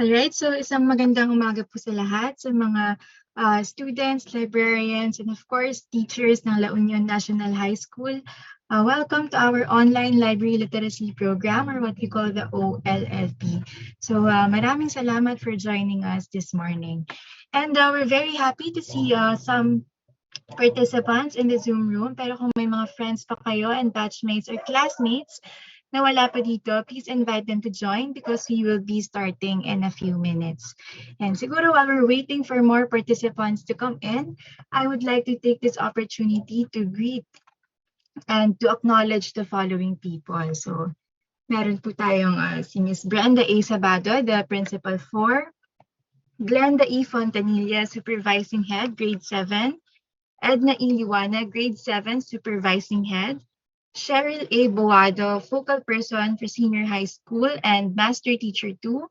Alright, so isang magandang umaga po sa lahat, sa mga students, librarians, and of course, teachers ng La Union National High School. Welcome to our online library literacy program, or what we call the OLLP. So maraming salamat for joining us this morning. And we're very happy to see some participants in the Zoom room. Pero kung may mga friends pa kayo and batchmates or classmates na wala pa dito, please invite them to join because we will be starting in a few minutes. And siguro while we're waiting for more participants to come in, I would like to take this opportunity to greet and to acknowledge the following people. So, meron po tayong si Miss Brenda A. Sabado, the Principal 4, Glenda E. Fontanilla, Supervising Head, Grade 7, Edna E. Liwana, Grade 7, Supervising Head, Cheryl A. Boado, Focal Person for Senior High School and Master Teacher 2,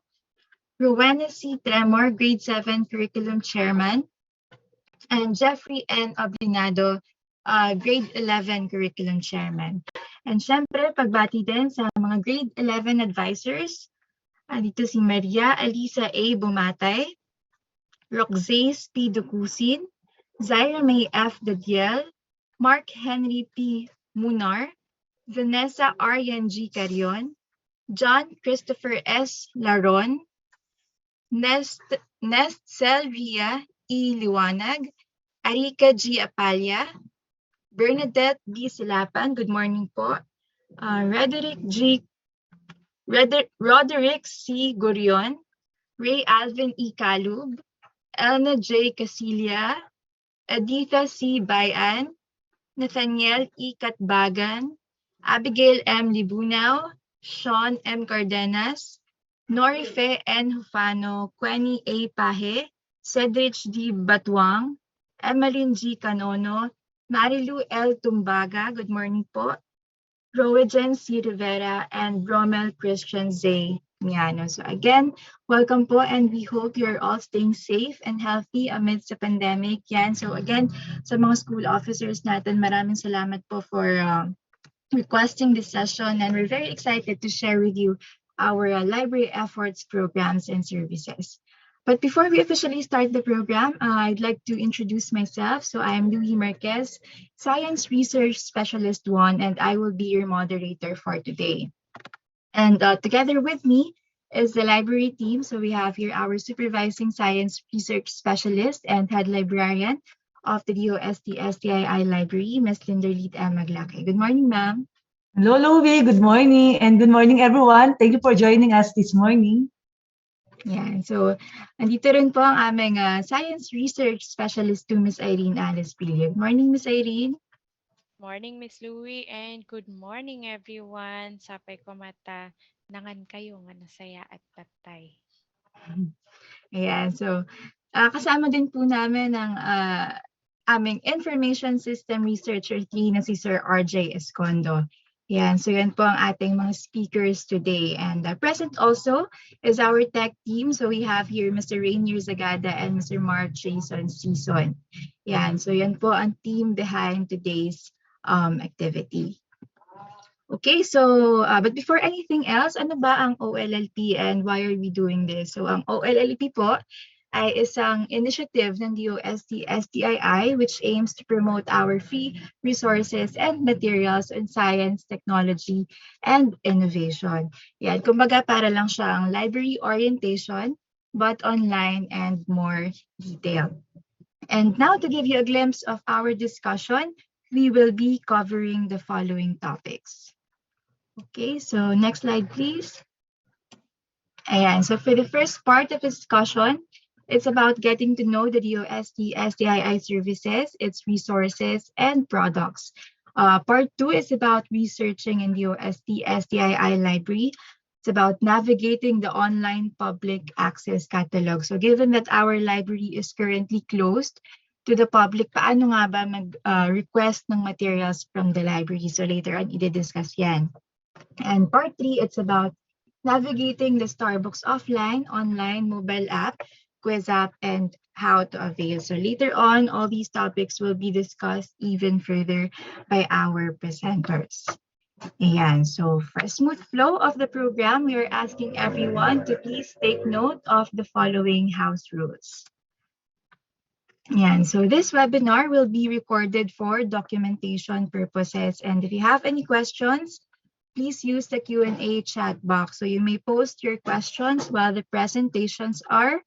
Rowena C. Tremor, Grade 7 Curriculum Chairman, and Jeffrey N. Oblinado, Grade 11 Curriculum Chairman. And syempre, pagbati din sa mga Grade 11 advisors. Dito si Maria Alisa A. Bumatay, Roxace P. Ducusin, Zaira May F. Dadiel, Mark Henry P. Munar, Vanessa Aryan G. Carion, John Christopher S. Laron, Nestel Ria E. Liwanag, Arika G. Apalya, Bernadette B. Silapan, good morning po, Roderick C. Gurion, Ray Alvin E. Calub, Elna J. Casilia, Editha C. Bayan, Nathaniel E. Katbagan, Abigail M. Libunaw, Sean M. Cardenas, Norife N. Hufano, Quenny A. Pahe, Cedric D. Batuang, Emmeline G. Canono, Marilu L. Tumbaga, good morning po, Roegen C. Rivera, and Rommel Christian Z. Miano. So again, welcome po, and we hope you're all staying safe and healthy amidst the pandemic. Yan. So again, sa mga school officers natin, maraming salamat po for requesting this session, and we're very excited to share with you our library efforts, programs, and services. But before we officially start the program, I'd like to introduce myself. So I am Louie Marquez, Science Research Specialist 1, and I will be your moderator for today. And together with me is the library team. So we have here our Supervising Science Research Specialist and Head Librarian of the DOST-STII Library, Ms. Linderleet M. Maglake. Good morning, ma'am. Hello, Louie. Good morning. And good morning, everyone. Thank you for joining us this morning. Yan. So, andito rin po ang aming Science Research Specialist 2, Ms. Irene Alice Pilio. Good morning, Ms. Irene. Morning, Miss Louie, and good morning, everyone. Sapay ko mata, nangan kayo nga nasaya at tatay. Ayan. So, kasama din po namin ang aming Information System Researcher 3 na si Sir RJ Escondo. Yan. So, yan po ang ating mga speakers today. And present also is our tech team. So, we have here Mr. Rainier Zagada and Mr. Mark Jason Season. Yan. So, yan po ang team behind today's activity. Okay, so but before anything else, ano ba ang OLLP and why are we doing this? So ang OLLP po ay isang initiative ng DOST-STII which aims to promote our free resources and materials in science, technology, and innovation. Yan, kumbaga para lang siyang library orientation but online and more detailed. And now to give you a glimpse of our discussion, we will be covering the following topics. Okay, so next slide, please. Ayan, so for the first part of the discussion, it's about getting to know the DOST-STII services, its resources, and products. Part 2 is about researching in DOST-STII library. It's about navigating the online public access catalog. So given that our library is currently closed to the public, paano nga ba mag-request ng materials from the library? So later on, i-discuss yan. And part 3, it's about navigating the Starbucks offline, online, mobile app, quiz app, and how to avail. So later on, all these topics will be discussed even further by our presenters. Ayan, so for a smooth flow of the program, we are asking everyone to please take note of the following house rules. Ayan, so this webinar will be recorded for documentation purposes. And if you have any questions, please use the Q&A chat box. So you may post your questions while the presentations are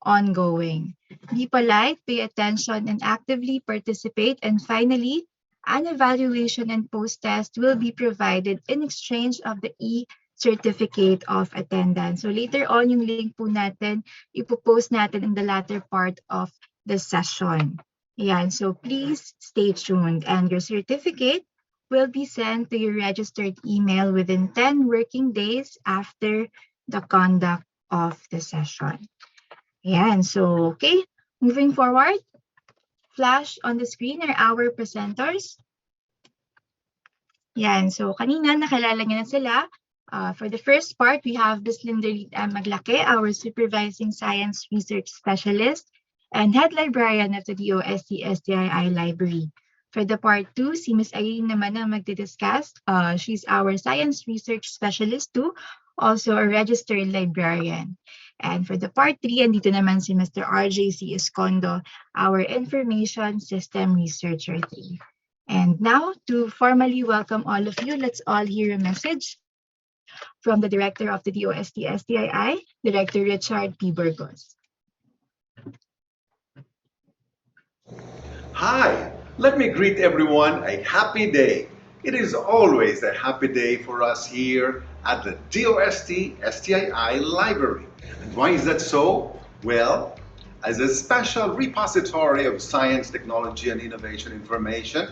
ongoing. Be polite, pay attention, and actively participate. And finally, an evaluation and post-test will be provided in exchange of the e-certificate of attendance. So later on, yung link po natin, ipopost natin in the latter part of the session. Ayan, so please stay tuned. And your certificate will be sent to your registered email within 10 working days after the conduct of the session. Ayan, so okay, moving forward, flash on the screen are our presenters. Yan, so kanina nakilala niyo na sila. For the first part, we have Ms. Linda Maglake, our Supervising Science Research Specialist and Head Librarian of the DOST-STII Library. For the part 2, si Ms. Irene naman ang magdidiscuss. She's our Science Research Specialist too, also a registered librarian. And for the part 3, andito naman si Mr. RJC Escondo, our Information System Researcher 3. And now, to formally welcome all of you, let's all hear a message from the Director of the DOST-STII, Director Richard P. Burgos. Hi, let me greet everyone a happy day. It is always a happy day for us here at the DOST-STII Library. And why is that so? Well, as a special repository of science, technology, and innovation information,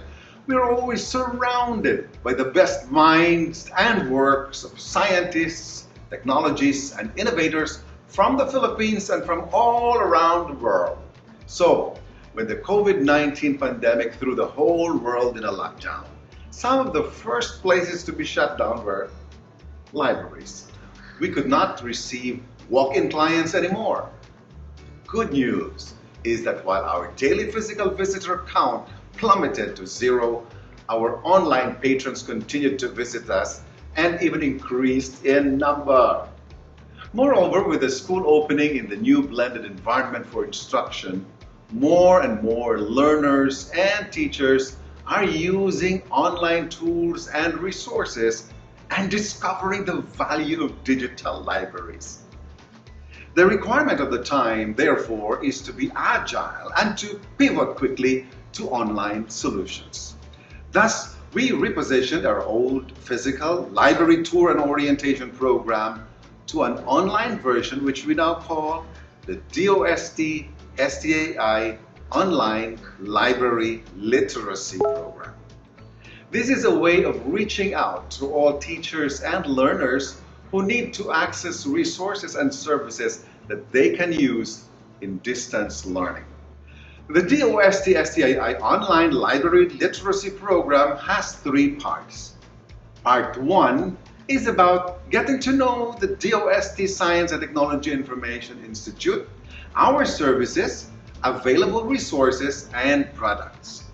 we are always surrounded by the best minds and works of scientists, technologists, and innovators from the Philippines and from all around the world. So, when the COVID-19 pandemic threw the whole world in a lockdown, some of the first places to be shut down were libraries. We could not receive walk-in clients anymore. Good news is that while our daily physical visitor count plummeted to zero, our online patrons continued to visit us and even increased in number. Moreover, with the school opening in the new blended environment for instruction, more and more learners and teachers are using online tools and resources and discovering the value of digital libraries. The requirement of the time, therefore, is to be agile and to pivot quickly to online solutions. Thus, we repositioned our old physical library tour and orientation program to an online version which we now call the DOST-STII Online Library Literacy Program. This is a way of reaching out to all teachers and learners who need to access resources and services that they can use in distance learning. The DOST-STII Online Library Literacy Program has 3 parts. Part 1 is about getting to know the DOST Science and Technology Information Institute, our services, available resources, and products.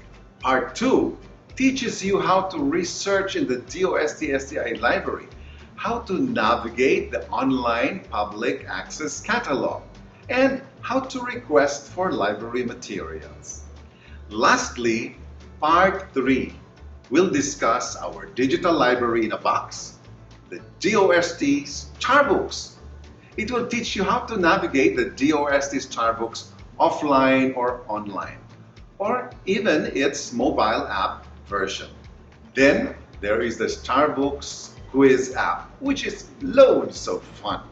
Part 2 teaches you how to research in the DOST-STI library, how to navigate the online public access catalog, and how to request for library materials. Lastly, Part 3 will discuss our digital library in a box, the DOST's Charbooks. It will teach you how to navigate the DOST's Charbooks offline or online, or even its mobile app version. Then there is the Charbooks Quiz app, which is loads of fun.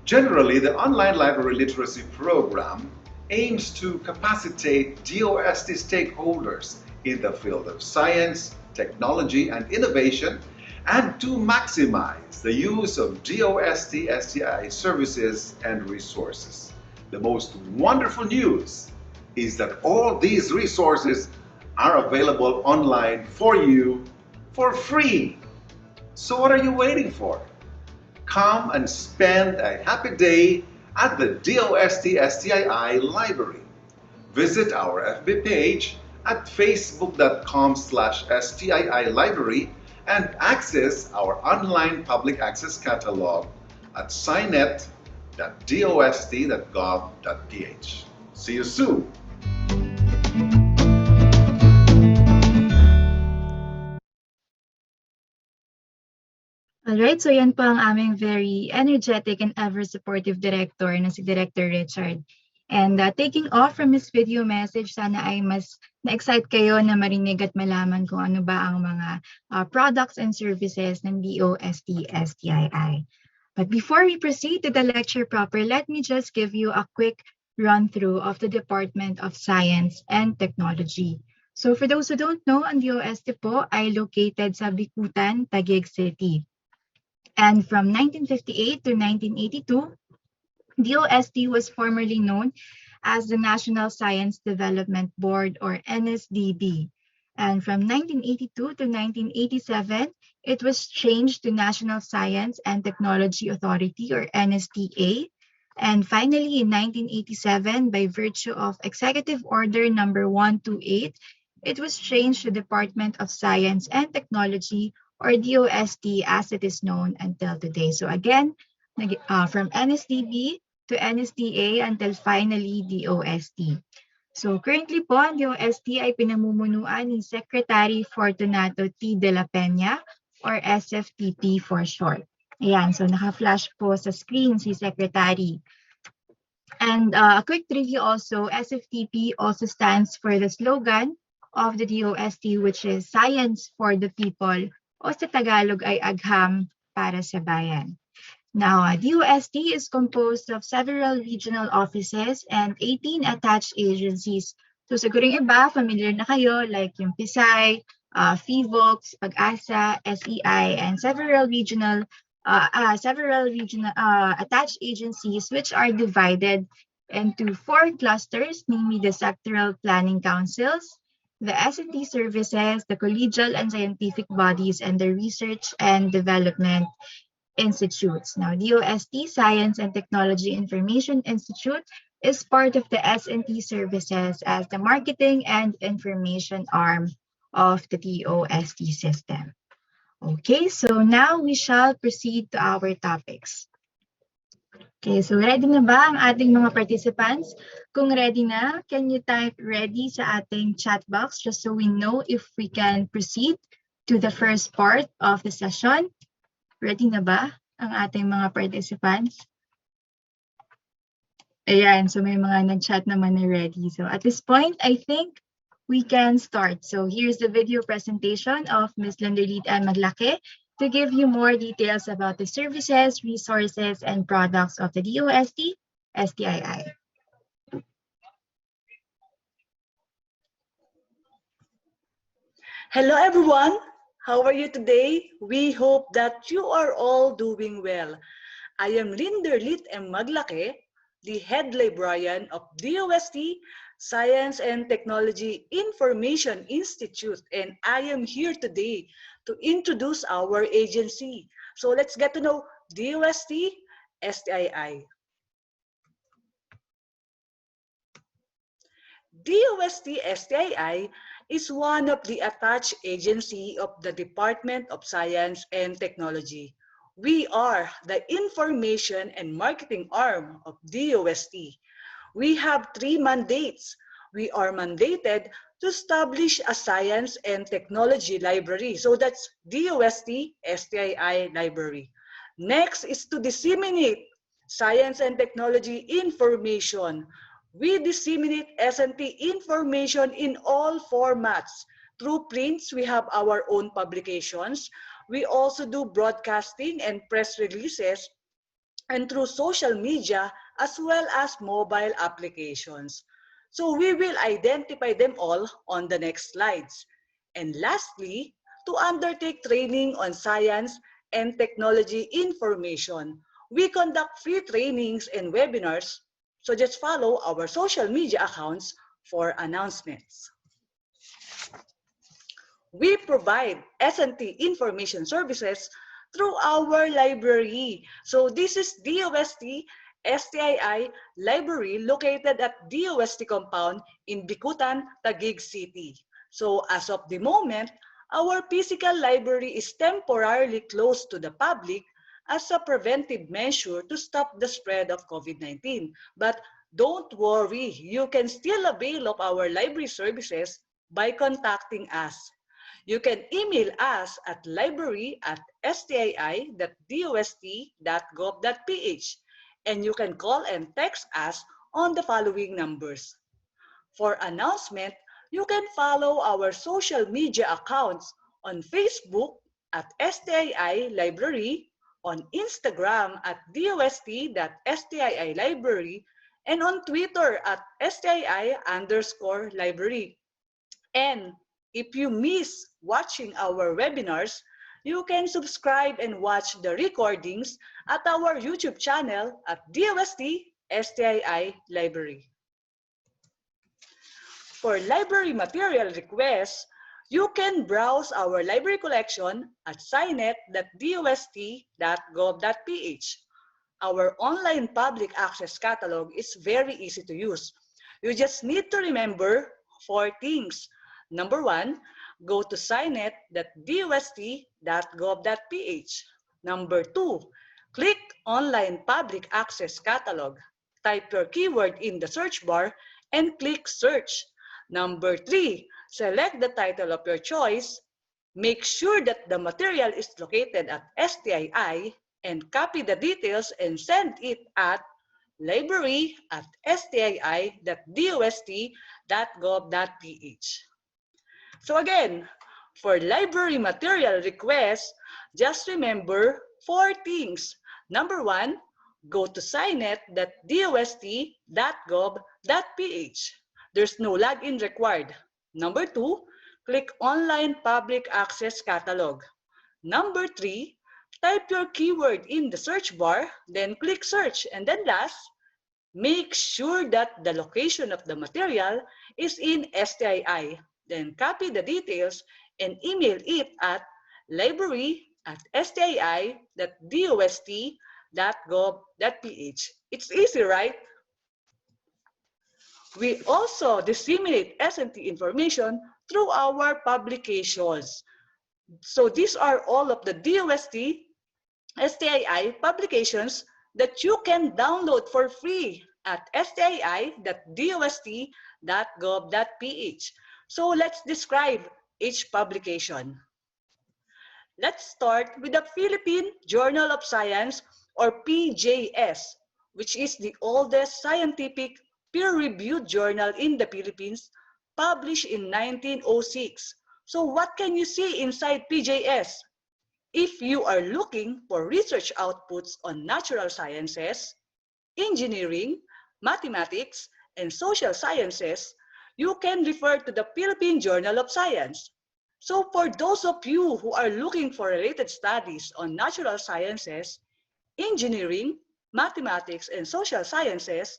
Generally, the online library literacy program aims to capacitate DOST stakeholders in the field of science, technology, and innovation, and to maximize the use of DOST-STI services and resources. The most wonderful news is that all these resources are available online for you for free. So what are you waiting for? Come and spend a happy day at the DOST-STII Library. Visit our FB page at facebook.com/STII Library and access our online public access catalog at scinet.dost.gov.ph. See you soon! Alright, so yan po ang aming very energetic and ever-supportive director na si Director Richard. And taking off from his video message, sana ay mas na-excite kayo na marinig at malaman kung ano ba ang mga products and services ng DOST-STII. But before we proceed to the lecture proper, let me just give you a quick run-through of the Department of Science and Technology. So for those who don't know, ang DOST po ay located sa Bicutan, Taguig City. And from 1958 to 1982, DOST was formerly known as the National Science Development Board, or NSDB. And from 1982 to 1987, it was changed to National Science and Technology Authority, or NSTA. And finally, in 1987, by virtue of Executive Order number 128, it was changed to Department of Science and Technology, or DOST, as it is known until today. So again, from NSDB to NSTA until finally DOST. So currently po, ang DOST ay pinamumunuan ni Secretary Fortunato T. de la Peña, or SFTP for short. Ayan, so naka-flash po sa screen si Secretary. And a quick trivia also, SFTP also stands for the slogan of the DOST, which is Science for the People, o sa Tagalog ay Agham para sa Bayan. Now, DOST is composed of several regional offices and 18 attached agencies. So siguro yung iba, familiar na kayo, like yung PSI, FIVOX, Pag-asa, SEI, and several regional attached agencies, which are divided into 4 clusters, namely the sectoral planning councils, the S&T services, the collegial and scientific bodies, and the research and development institutes. Now, DOST, Science and Technology Information Institute, is part of the S&T services as the marketing and information arm of the DOST system. Okay, so now we shall proceed to our topics. Okay, so ready na ba ang ating mga participants? Kung ready na, can you type ready sa ating chat box just so we know if we can proceed to the first part of the session? Ready na ba ang ating mga participants? Ayan, so may mga nag-chat naman na ready. So at this point, I think we can start. So here's the video presentation of Ms. Landerlit and Maglake to give you more details about the services, resources, and products of the DOST-STII. Hello everyone, how are you today? We hope that you are all doing well. I am Linderlit M. Maglake, the head librarian of DOST, Science and Technology Information Institute, and I am here today to introduce our agency. So let's get to know DOST-STII. DOST-STII is one of the attached agency of the Department of Science and Technology. We are the information and marketing arm of DOST. We have 3 mandates. We are mandated to establish a science and technology library. So that's DOST-STII library. Next is to disseminate science and technology information. We disseminate S&T information in all formats. Through prints, we have our own publications. We also do broadcasting and press releases, and through social media as well as mobile applications. So we will identify them all on the next slides. And lastly, to undertake training on science and technology information, we conduct free trainings and webinars, so just follow our social media accounts for announcements. We provide S&T information services through our library. So this is DOST-STII library located at DOST compound in Bicutan, Taguig City. So as of the moment, Our physical library is temporarily closed to the public as a preventive measure to stop the spread of COVID-19. But don't worry, you can still avail of our library services by contacting us. You can email us at library@stii.dost.gov.ph, and you can call and text us on the following numbers. For announcement, you can follow our social media accounts on Facebook at STII Library, on Instagram at dost.stii library, and on Twitter at STII_library. And if you miss watching our webinars, you can subscribe and watch the recordings at our YouTube channel at DOST-STII Library. For library material requests, you can browse our library collection at scinet.dost.gov.ph. Our online public access catalog is very easy to use. You just need to remember 4 things. Number 1, go to scinet.dost.gov.ph. Number 2, click Online Public Access Catalog. Type your keyword in the search bar and click Search. Number 3, select the title of your choice. Make sure that the material is located at STII and copy the details and send it at library@stii.dost.gov.ph. So again, for library material requests, just remember 4 things. Number 1, go to scinet.dost.gov.ph. There's no login required. Number 2, click Online Public Access Catalog. Number 3, type your keyword in the search bar, then click Search. And then last, make sure that the location of the material is in STII. Then copy the details and email it at library@stii.dost.gov.ph. It's easy, right? We also disseminate S&T information through our publications. So these are all of the DOST-STII publications that you can download for free at stii.dost.gov.ph. So let's describe each publication. Let's start with the Philippine Journal of Science, or PJS, which is the oldest scientific peer-reviewed journal in the Philippines, published in 1906. So what can you see inside PJS? If you are looking for research outputs on natural sciences, engineering, mathematics, and social sciences, you can refer to the Philippine Journal of Science. So for those of you who are looking for related studies on natural sciences, engineering, mathematics, and social sciences,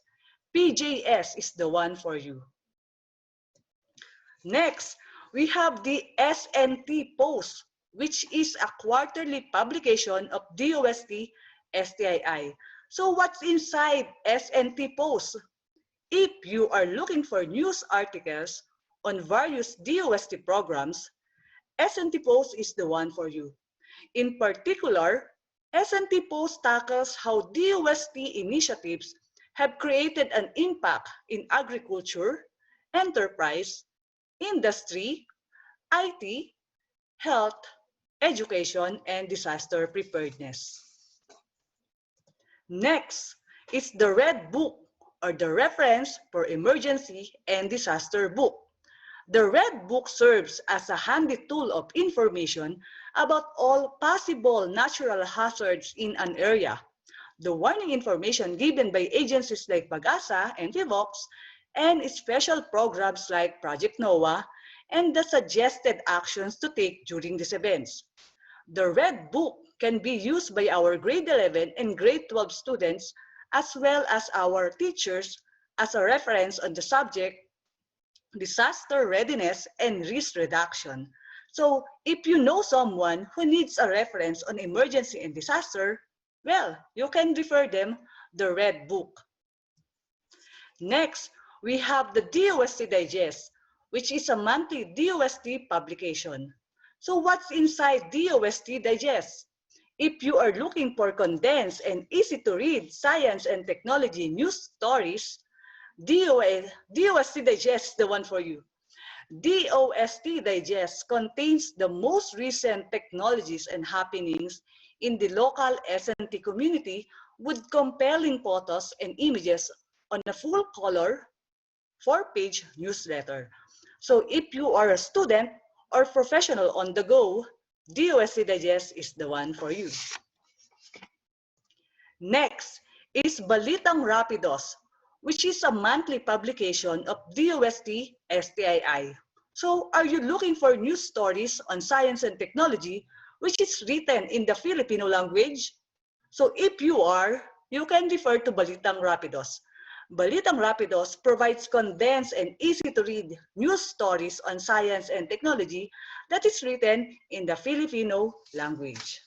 PJS is the one for you. Next, we have the SNT Post, which is a quarterly publication of DOST-STII. So what's inside SNT Post? If you are looking for news articles on various DOST programs, SNT Post is the one for you. In particular, SNT Post tackles how DOST initiatives have created an impact in agriculture, enterprise, industry, IT, health, education, and disaster preparedness. Next is the Red Book, or the Reference for Emergency and Disaster Book. The Red Book serves as a handy tool of information about all possible natural hazards in an area. The warning information given by agencies like PAGASA and PHIVOX, and special programs like Project NOAA, and the suggested actions to take during these events. The Red Book can be used by our grade 11 and grade 12 students, as well as our teachers, as a reference on the subject disaster readiness and risk reduction. So if you know someone who needs a reference on emergency and disaster, well, you can refer them the Red Book. Next, we have the DOST Digest, which is a monthly DOST publication. So what's inside DOST Digest? If you are looking for condensed and easy to read science and technology news stories, DOST Digest is the one for you. DOST Digest contains the most recent technologies and happenings in the local S&T community with compelling photos and images on a full-color, 4-page newsletter. So if you are a student or professional on the go, DOST Digest is the one for you. Next is Balitang Rapidos, which is a monthly publication of DOST-STII. So are you looking for news stories on science and technology which is written in the Filipino language? So if you are, you can refer to Balitang Rapidos. Balitang Rapidos provides condensed and easy-to-read news stories on science and technology that is written in the Filipino language.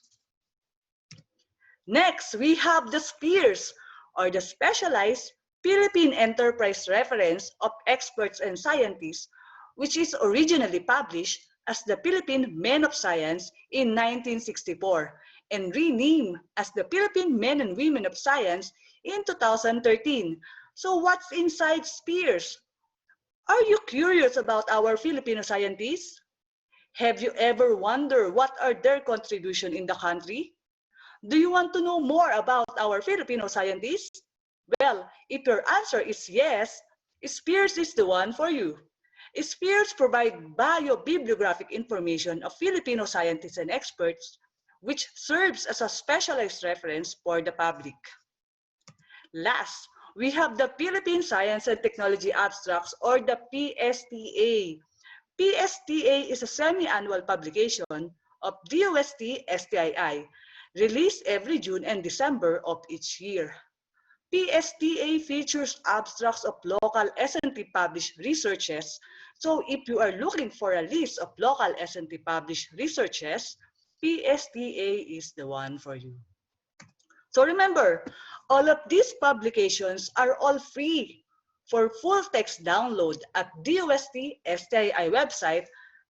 Next, we have the SPEARS, or the Specialized Philippine Enterprise Reference of Experts and Scientists, which is originally published as the Philippine Men of Science in 1964 and renamed as the Philippine Men and Women of Science in 2013. So what's inside SPEARS? Are you curious about our Filipino scientists? Have you ever wondered what are their contribution in the country? Do you want to know more about our Filipino scientists? Well, if your answer is yes, SPEARS is the one for you. SPEARS provide bio-bibliographic information of Filipino scientists and experts, which serves as a specialized reference for the public. Last, we have the Philippine Science and Technology Abstracts, or the PSTA. PSTA is a semi-annual publication of DOST-STII, released every June and December of each year. PSTA features abstracts of local S&T published researches. So if you are looking for a list of local S&T published researches, PSTA is the one for you. So remember, all of these publications are all free for full text download at DOST-STII website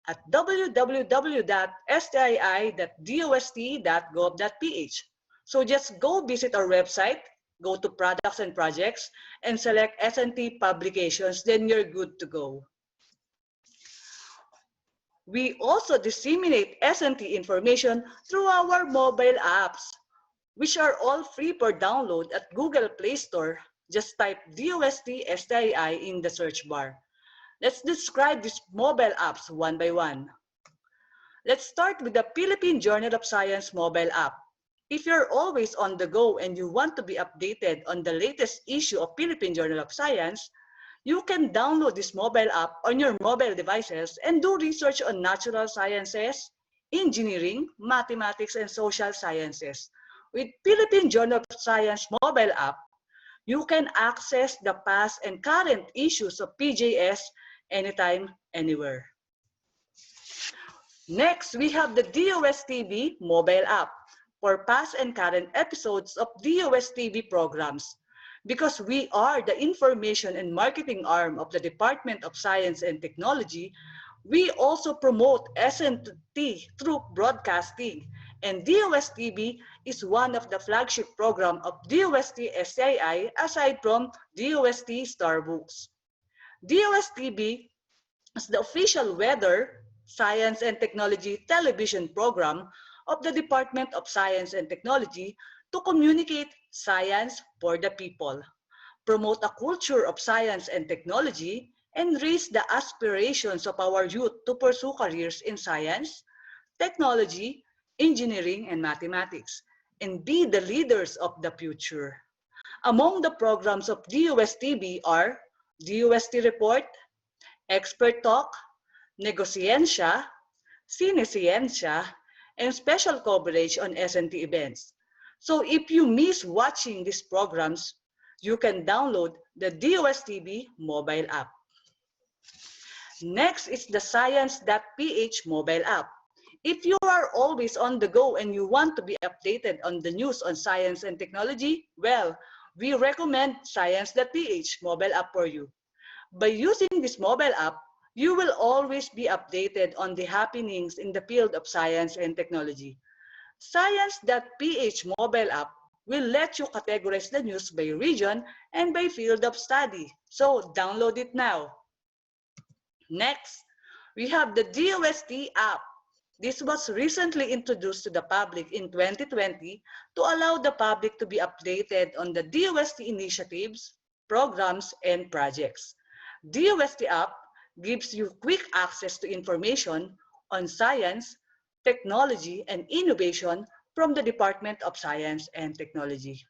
at www.stii.dost.gov.ph. So just go visit our website, go to Products and Projects, and select S&T Publications, then you're good to go. We also disseminate S&T information through our mobile apps, which are all free for download at Google Play Store. Just type DOST-STII in the search bar. Let's describe these mobile apps one by one. Let's start with the Philippine Journal of Science mobile app. If you're always on the go and you want to be updated on the latest issue of Philippine Journal of Science, you can download this mobile app on your mobile devices and do research on natural sciences, engineering, mathematics, and social sciences. With Philippine Journal of Science mobile app, you can access the past and current issues of PJS anytime, anywhere. Next, we have the DOST-TV mobile app for past and current episodes of DOST-TV programs. Because we are the information and marketing arm of the Department of Science and Technology, we also promote S&T through broadcasting, and DOST-TV is one of the flagship programs of DOST-STII aside from DOST Starbooks. DOST-TV is the official weather, science, and technology television program of the Department of Science and Technology to communicate science for the people, promote a culture of science and technology, and raise the aspirations of our youth to pursue careers in science, technology, engineering, and mathematics, and be the leaders of the future. Among the programs of DOST-TV are DOST Report, Expert Talk, Negosciencia, Cinesciencia, and special coverage on S&T events. So if you miss watching these programs, you can download the DOST-TV mobile app. Next is the Science.ph mobile app. If you are always on the go and you want to be updated on the news on science and technology, well, we recommend Science.ph mobile app for you. By using this mobile app, You will always be updated on the happenings in the field of science and technology. Science.ph mobile app will let you categorize the news by region and by field of study. So download it now. Next, we have the DOST app. This was recently introduced to the public in 2020 to allow the public to be updated on the DOST initiatives, programs, and projects. DOST app gives you quick access to information on science, technology, and innovation from the Department of Science and Technology.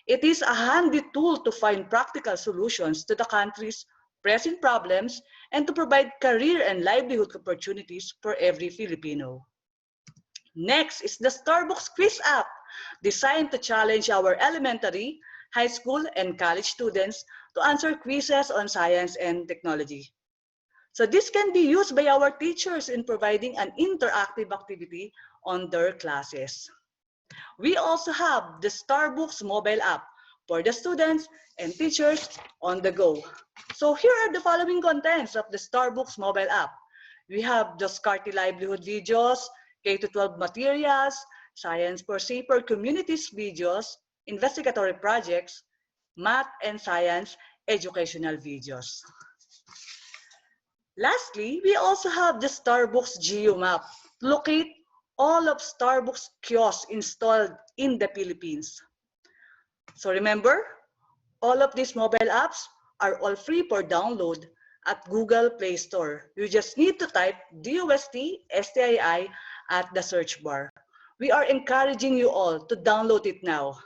It is a handy tool to find practical solutions to the country's pressing problems and to provide career and livelihood opportunities for every Filipino. Next is the Starbucks Quiz app, designed to challenge our elementary, high school, and college students to answer quizzes on science and technology. So this can be used by our teachers in providing an interactive activity on their classes. We also have the Starbucks mobile app for the students and teachers on the go. So here are the following contents of the Starbucks mobile app. We have the Scarty Livelihood videos, K-12 materials, Science for Safer Communities videos, investigatory projects, math and science educational videos. Lastly, we also have the Starbucks Geo Map to locate all of Starbucks kiosks installed in the Philippines. So remember, all of these mobile apps are all free for download at Google Play Store. You just need to type DOST-STII at the search bar. We are encouraging you all to download it now.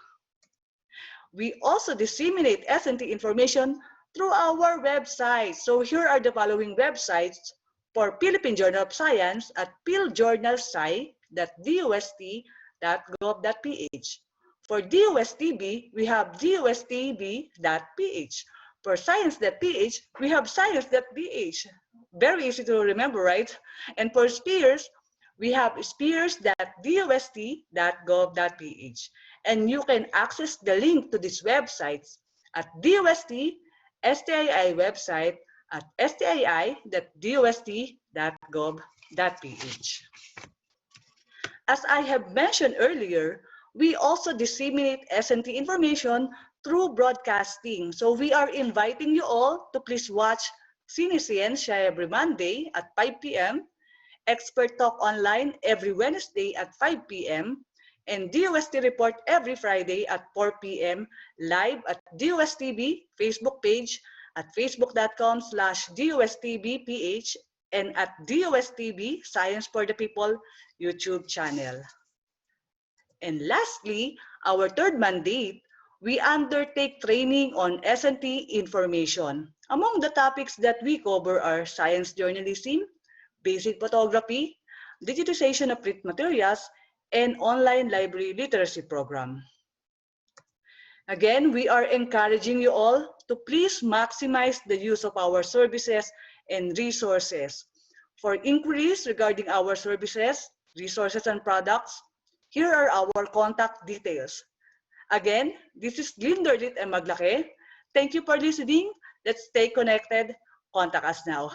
We also disseminate S&T information through our website. So here are the following websites for Philippine Journal of Science at philjournalsci.dost.gov.ph. For DOSTB, we have dostb.ph. For science.ph, we have science.ph. Very easy to remember, right? And for SPEARS, we have spears.dost.gov.ph. And you can access the link to these websites at DOST-STII website at stii.dost.gov.ph. As I have mentioned earlier, we also disseminate S&T information through broadcasting. So we are inviting you all to please watch Cinescience every Monday at 5 p.m., Expert Talk Online every Wednesday at 5 p.m., and DOST Report every Friday at 4 p.m. live at DOSTB Facebook page at facebook.com/DOSTBPH and at DOSTB Science for the People YouTube channel. And lastly, our third mandate, we undertake training on S&T information. Among the topics that we cover are science journalism, basic photography, digitization of print materials, and online library literacy program. Again, we are encouraging you all to please maximize the use of our services and resources. For inquiries regarding our services, resources, and products, here are our contact details. Again, this is Glinderdit and Maglake. Thank you for listening. Let's stay connected. Contact us now.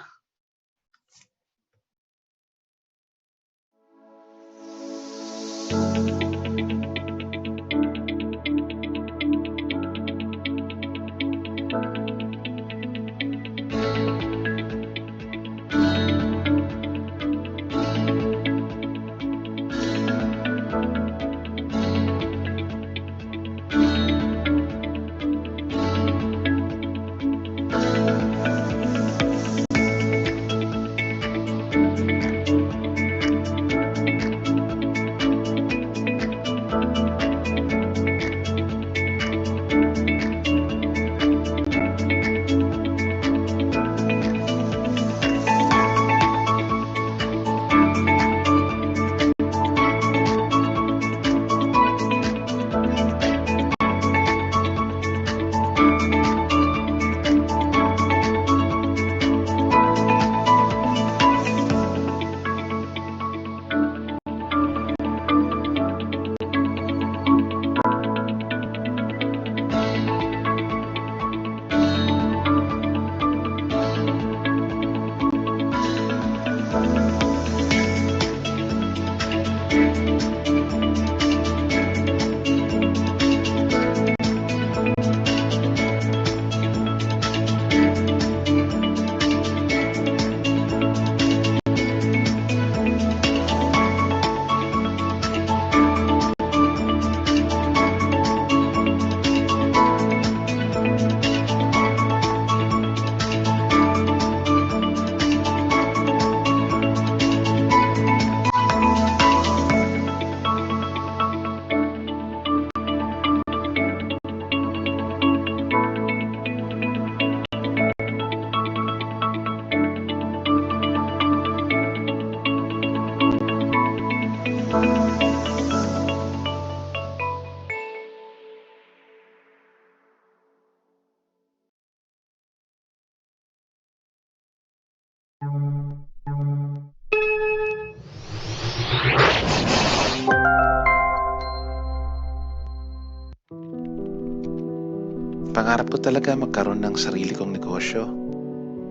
Pangarap ko talaga magkaroon ng sarili kong negosyo.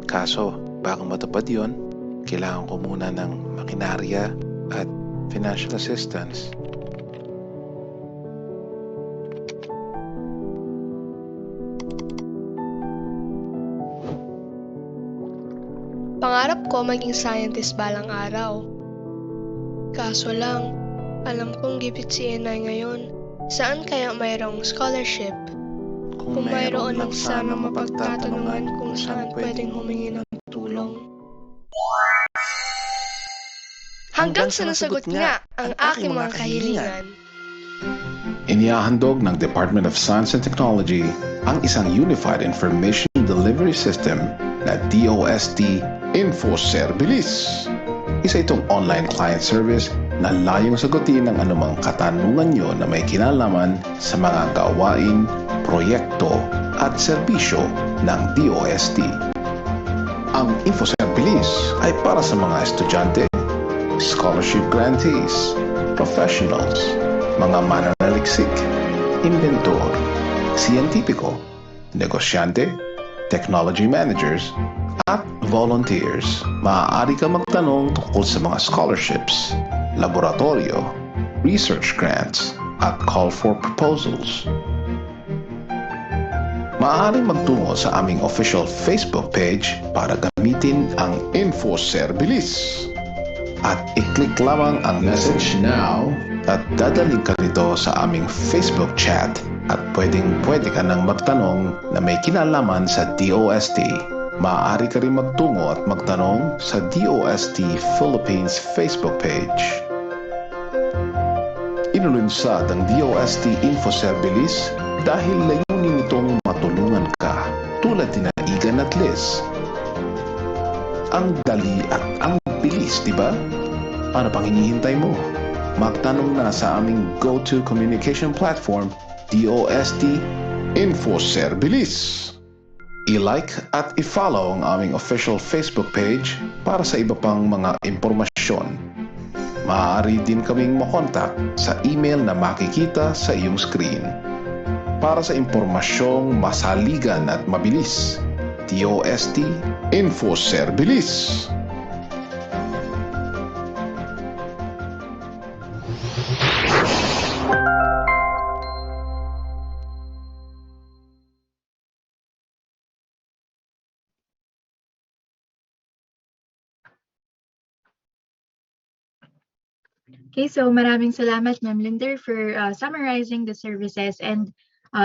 Kaso, bago matupad yon, kailangan ko muna ng makinarya at financial assistance. Pangarap ko maging scientist balang araw. Kaso lang, alam kong gipit si Inay ngayon. Saan kaya mayroong scholarship? Kung mayroon lang sana mapagtatanungan kung saan pwedeng humingi ng tulong. Hanggang sa nasagot nga ang aking mga kahilingan. Inihahandog ng Department of Science and Technology ang isang Unified Information Delivery System na DOST InfoService. Isa itong online client service na layong sagutin ang anumang katanungan nyo na may kinalaman sa mga gawain, proyekto at serbisyo ng DOST. Ang InfoService ay para sa mga estudyante, scholarship grantees, professionals, mga mananaliksik, inventor, siyentipiko, negosyante, technology managers, at volunteers. Maaari ka magtanong tungkol sa mga scholarships, laboratorio, research grants, at call for proposals. Maaari magtungo sa aming official Facebook page para gamitin ang InfoService. At i-click lamang ang message now at dadaling ka nito sa aming Facebook chat at pwede ka nang magtanong na may kinalaman sa DOST. Maaari ka rin magtungo at magtanong sa DOST Philippines Facebook page. Inulunsad ang DOST InfoService dahil layunin nitong matulungan ka tulad ni Igan at Liz. Ang dali at ang bilis, di ba? Ano pang hinihintay mo? Magtanong na sa aming go-to communication platform, DOST InfoService. I-like at i-follow ang aming official Facebook page para sa iba pang mga impormasyon. Maaari din kaming makontak sa email na makikita sa iyong screen. Para sa impormasyong masaligan at mabilis, DOST InfoService. Okay, so maraming salamat, Ma'am Linder, for summarizing the services and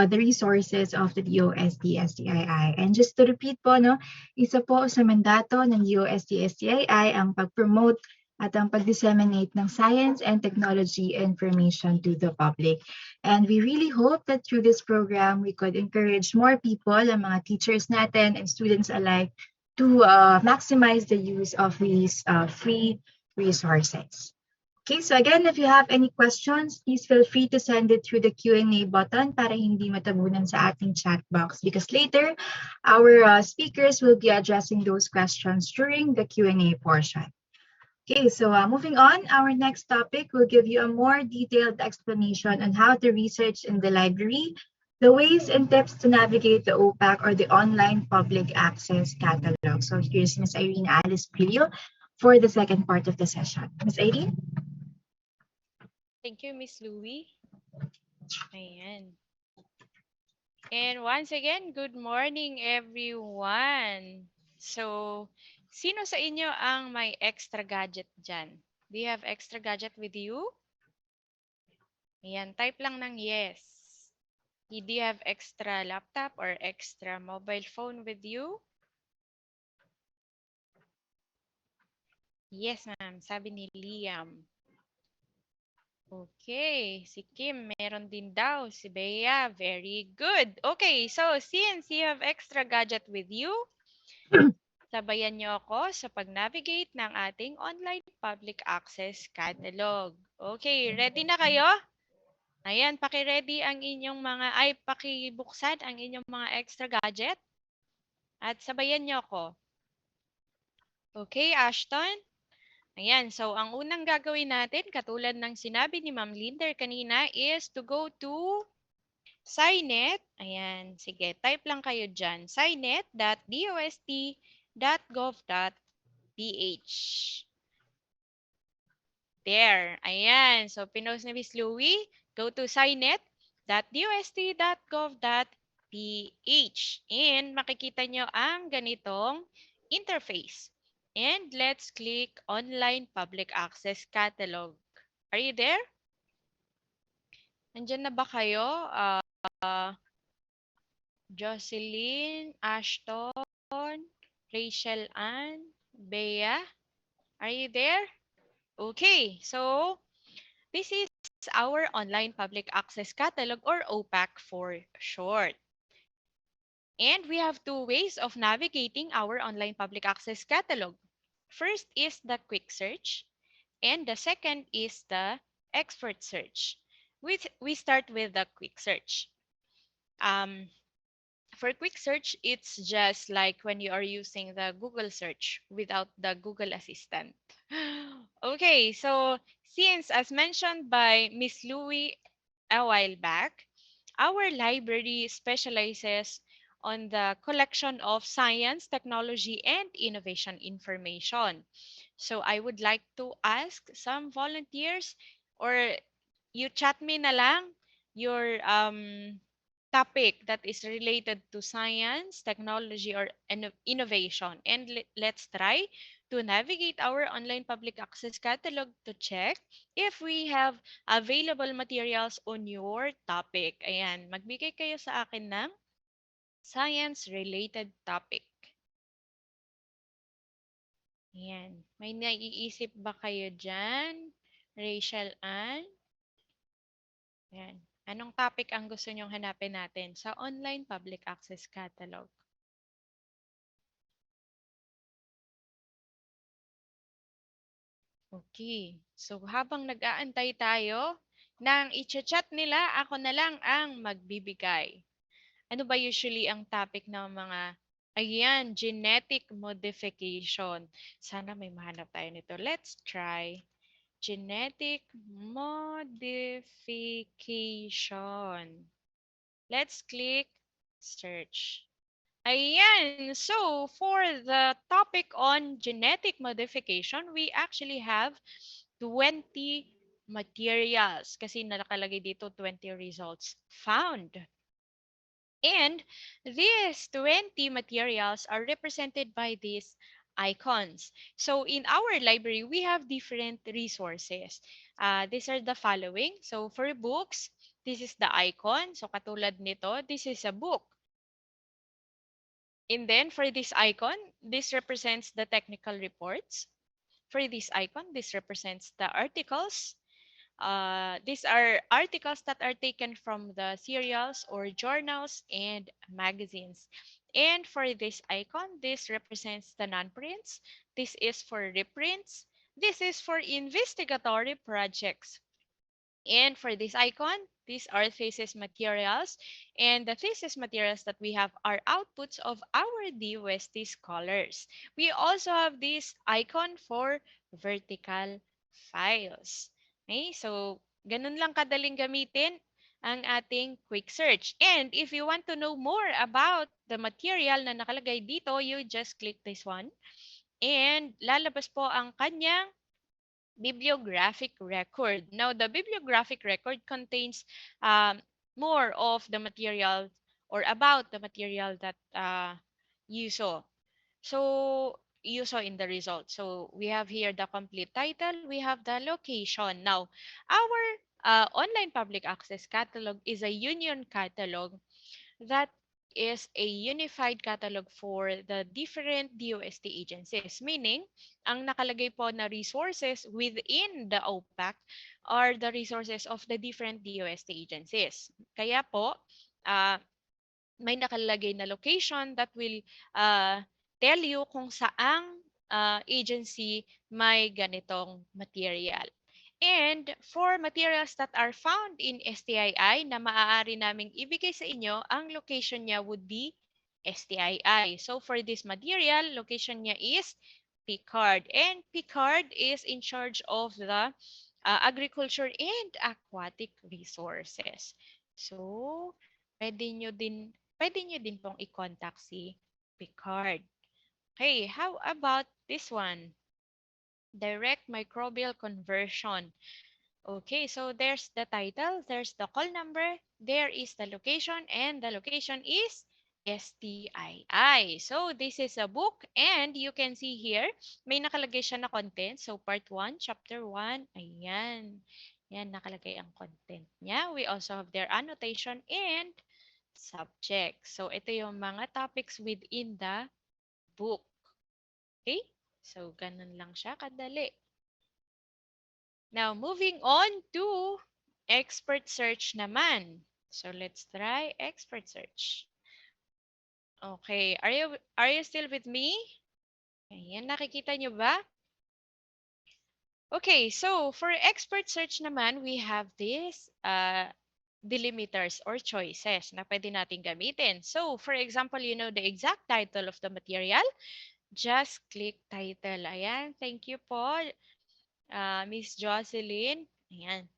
the resources of the DOST-STII. And just to repeat po, no, isa po sa mandato ng DOST-STII ang pag-promote at ang pag-disseminate ng science and technology information to the public. And we really hope that through this program, we could encourage more people, ang mga teachers natin and students alike, to maximize the use of these free resources. Okay, so again, if you have any questions, please feel free to send it through the Q&A button para hindi matabunan sa ating chat box, because later our speakers will be addressing those questions during the Q&A portion. Okay, so moving on, our next topic will give you a more detailed explanation on how to research in the library, the ways and tips to navigate the OPAC or the Online Public Access Catalog. So here's Ms. Irene Alice Pilio for the second part of the session. Ms. Irene? Thank you, Miss Louie. Ayan. And once again, good morning, everyone. So, sino sa inyo ang may extra gadget dyan? Do you have extra gadget with you? Ayan, type lang ng yes. Do you have extra laptop or extra mobile phone with you? Yes, ma'am. Sabi ni Liam. Okay, si Kim, meron din daw. Si Bea, very good. Okay, so since you have extra gadget with you, sabayan niyo ako sa pag-navigate ng ating online public access catalog. Okay, ready na kayo? Ayan, paki-ready ang inyong pakibuksan ang inyong mga extra gadget. At sabayan niyo ako. Okay, Ashton? Ayan, so ang unang gagawin natin, katulad ng sinabi ni Ma'am Linder kanina, is to go to SciNet, ayan, sige, type lang kayo dyan, scinet.dost.gov.ph. There, ayan. So, pinost ni Miss Louie, go to scinet.dost.gov.ph and makikita nyo ang ganitong interface. And let's click Online Public Access Catalog. Are you there? Nandyan na ba kayo? Jocelyn, Ashton, Rachel Ann, Bea, are you there? Okay, so this is our Online Public Access Catalog or OPAC for short. And we have two ways of navigating our Online Public Access Catalog. First is the quick search and the second is the expert search. We start with the quick search. For quick search, it's just like when you are using the Google search without the Google Assistant. Okay, so since as mentioned by Miss Louie a while back, our library specializes on the collection of science, technology, and innovation information. So I would like to ask some volunteers or you chat me na lang your topic that is related to science, technology, or innovation. And let's try to navigate our online public access catalog to check if we have available materials on your topic. Ayan, magbigay kayo sa akin ng science-related topic. Ayan, may naiisip ba kayo dyan? Rachel Ann? Ayan. Anong topic ang gusto nyong hanapin natin sa online public access catalog? Okay. So habang nag-aantay tayo, nang i-chat nila, ako na lang ang magbibigay. Ano ba usually ang topic ng mga, ayan, genetic modification. Sana may mahanap tayo nito. Let's try genetic modification. Let's click search. Ayan, so for the topic on genetic modification, we actually have 20 materials kasi nakalagay dito 20 results found. And these 20 materials are represented by these icons. So in our library, we have different resources. These are the following. So for books, this is the icon. So katulad nito, this is a book. And then for this icon, this represents the technical reports. For this icon, this represents the articles. These are articles that are taken from the serials or journals and magazines. And for this icon, this represents the non-prints. This is for reprints. This is for investigatory projects. And for this icon, these are thesis materials. And the thesis materials that we have are outputs of our DOST scholars. We also have this icon for vertical files. Okay, so ganun lang kadaling gamitin ang ating quick search. And if you want to know more about the material na nakalagay dito, you just click this one. And lalabas po ang kanyang bibliographic record. Now, the bibliographic record contains more of the material or about the material that you saw. So, you saw in the result. So, we have here the complete title. We have the location. Now, our online public access catalog is a union catalog that is a unified catalog for the different DOST agencies. Meaning, ang nakalagay po na resources within the OPAC are the resources of the different DOST agencies. Kaya po, may nakalagay na location that will tell you kung saang agency may ganitong material. And for materials that are found in STII na maaari naming ibigay sa inyo, ang location niya would be STII. So for this material, location niya is Picard. And Picard is in charge of the agriculture and aquatic resources. So pwede nyo din pong i-contact si Picard. Okay, how about this one? Direct microbial conversion. Okay, so there's the title, there's the call number, there is the location, and the location is STII. So this is a book, and you can see here, may nakalagay siya na content. So part 1, chapter 1, ayan. Yan, nakalagay ang content niya. We also have their annotation and subject. So ito yung mga topics within the book. Okay? So ganun lang siya kadali. Now, moving on to expert search naman. So, let's try expert search. Okay, are you still with me? Ayan, nakikita nyo ba? Okay, so for expert search naman, we have this delimiters or choices na pwede natin gamitin. So, for example, you know the exact title of the material, just click title. Ayan, thank you po, Miss Jocelyn. Ayan.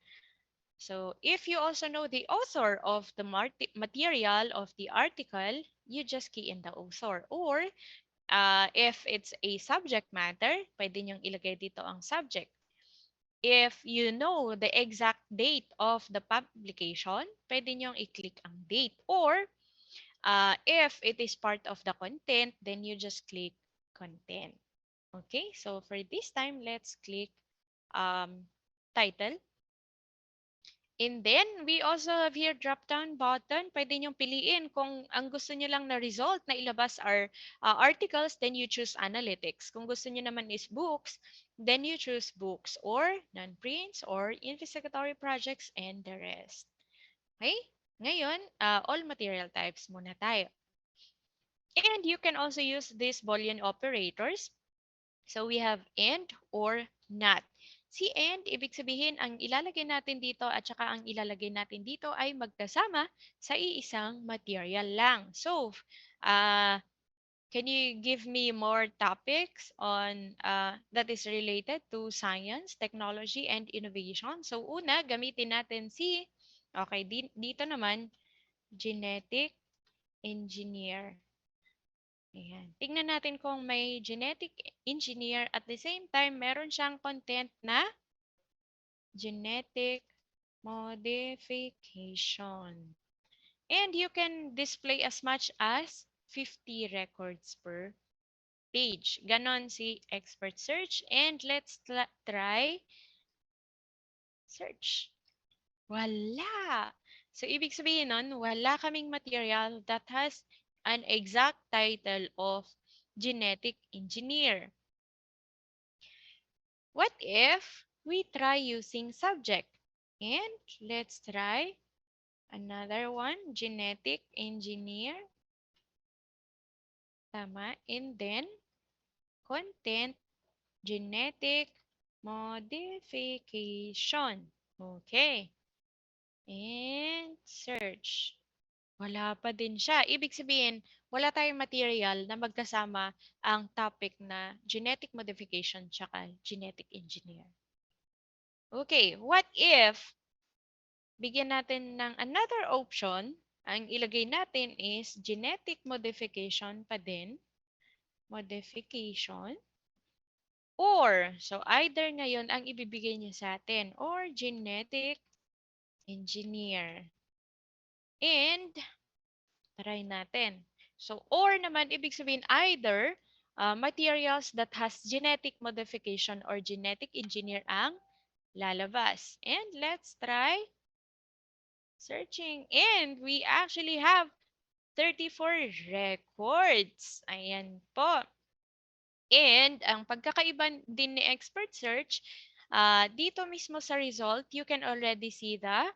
So, if you also know the author of the material of the article, you just key in the author. Or, if it's a subject matter, pwede nyong ilagay dito ang subject. If you know the exact date of the publication, pwede nyong i-click ang date. Or, if it is part of the content, then you just click content. Okay, so for this time, let's click title. And then, we also have here drop-down button. Pwede nyong piliin kung ang gusto nyo lang na result na ilabas are articles, then you choose analytics. Kung gusto nyo naman is books, then you choose books or non-prints or investigatory projects and the rest. Okay? Ngayon, all material types muna tayo. And you can also use these Boolean operators. So we have and or not. Si and, ibig sabihin, ang ilalagay natin dito at saka ang ilalagay natin dito ay magkasama sa iisang material lang. So, can you give me more topics on that is related to science, technology, and innovation? So, una, gamitin natin okay, dito naman, genetic engineer. Ayan. Tingnan natin kung may genetic engineer at the same time meron siyang content na genetic modification. And you can display as much as 50 records per page. Ganon si expert search. And let's try search. Wala! So, ibig sabihin nun, wala kaming material that has an exact title of genetic engineer. What if we try using subject? And let's try another one, genetic engineer. Tama. And then, content, genetic modification. Okay. And search. Wala pa din siya. Ibig sabihin, wala tayong material na magkasama ang topic na genetic modification tsaka genetic engineer. Okay, what if bigyan natin ng another option, ang ilagay natin is genetic modification pa din, modification, or, so either ngayon ang ibibigay niya sa atin, or genetic engineer. And, try natin. So, or naman, ibig sabihin either materials that has genetic modification or genetic engineer ang lalabas. And let's try searching. And we actually have 34 records. Ayan po. And ang pagkakaiba din ni expert search, dito mismo sa result, you can already see the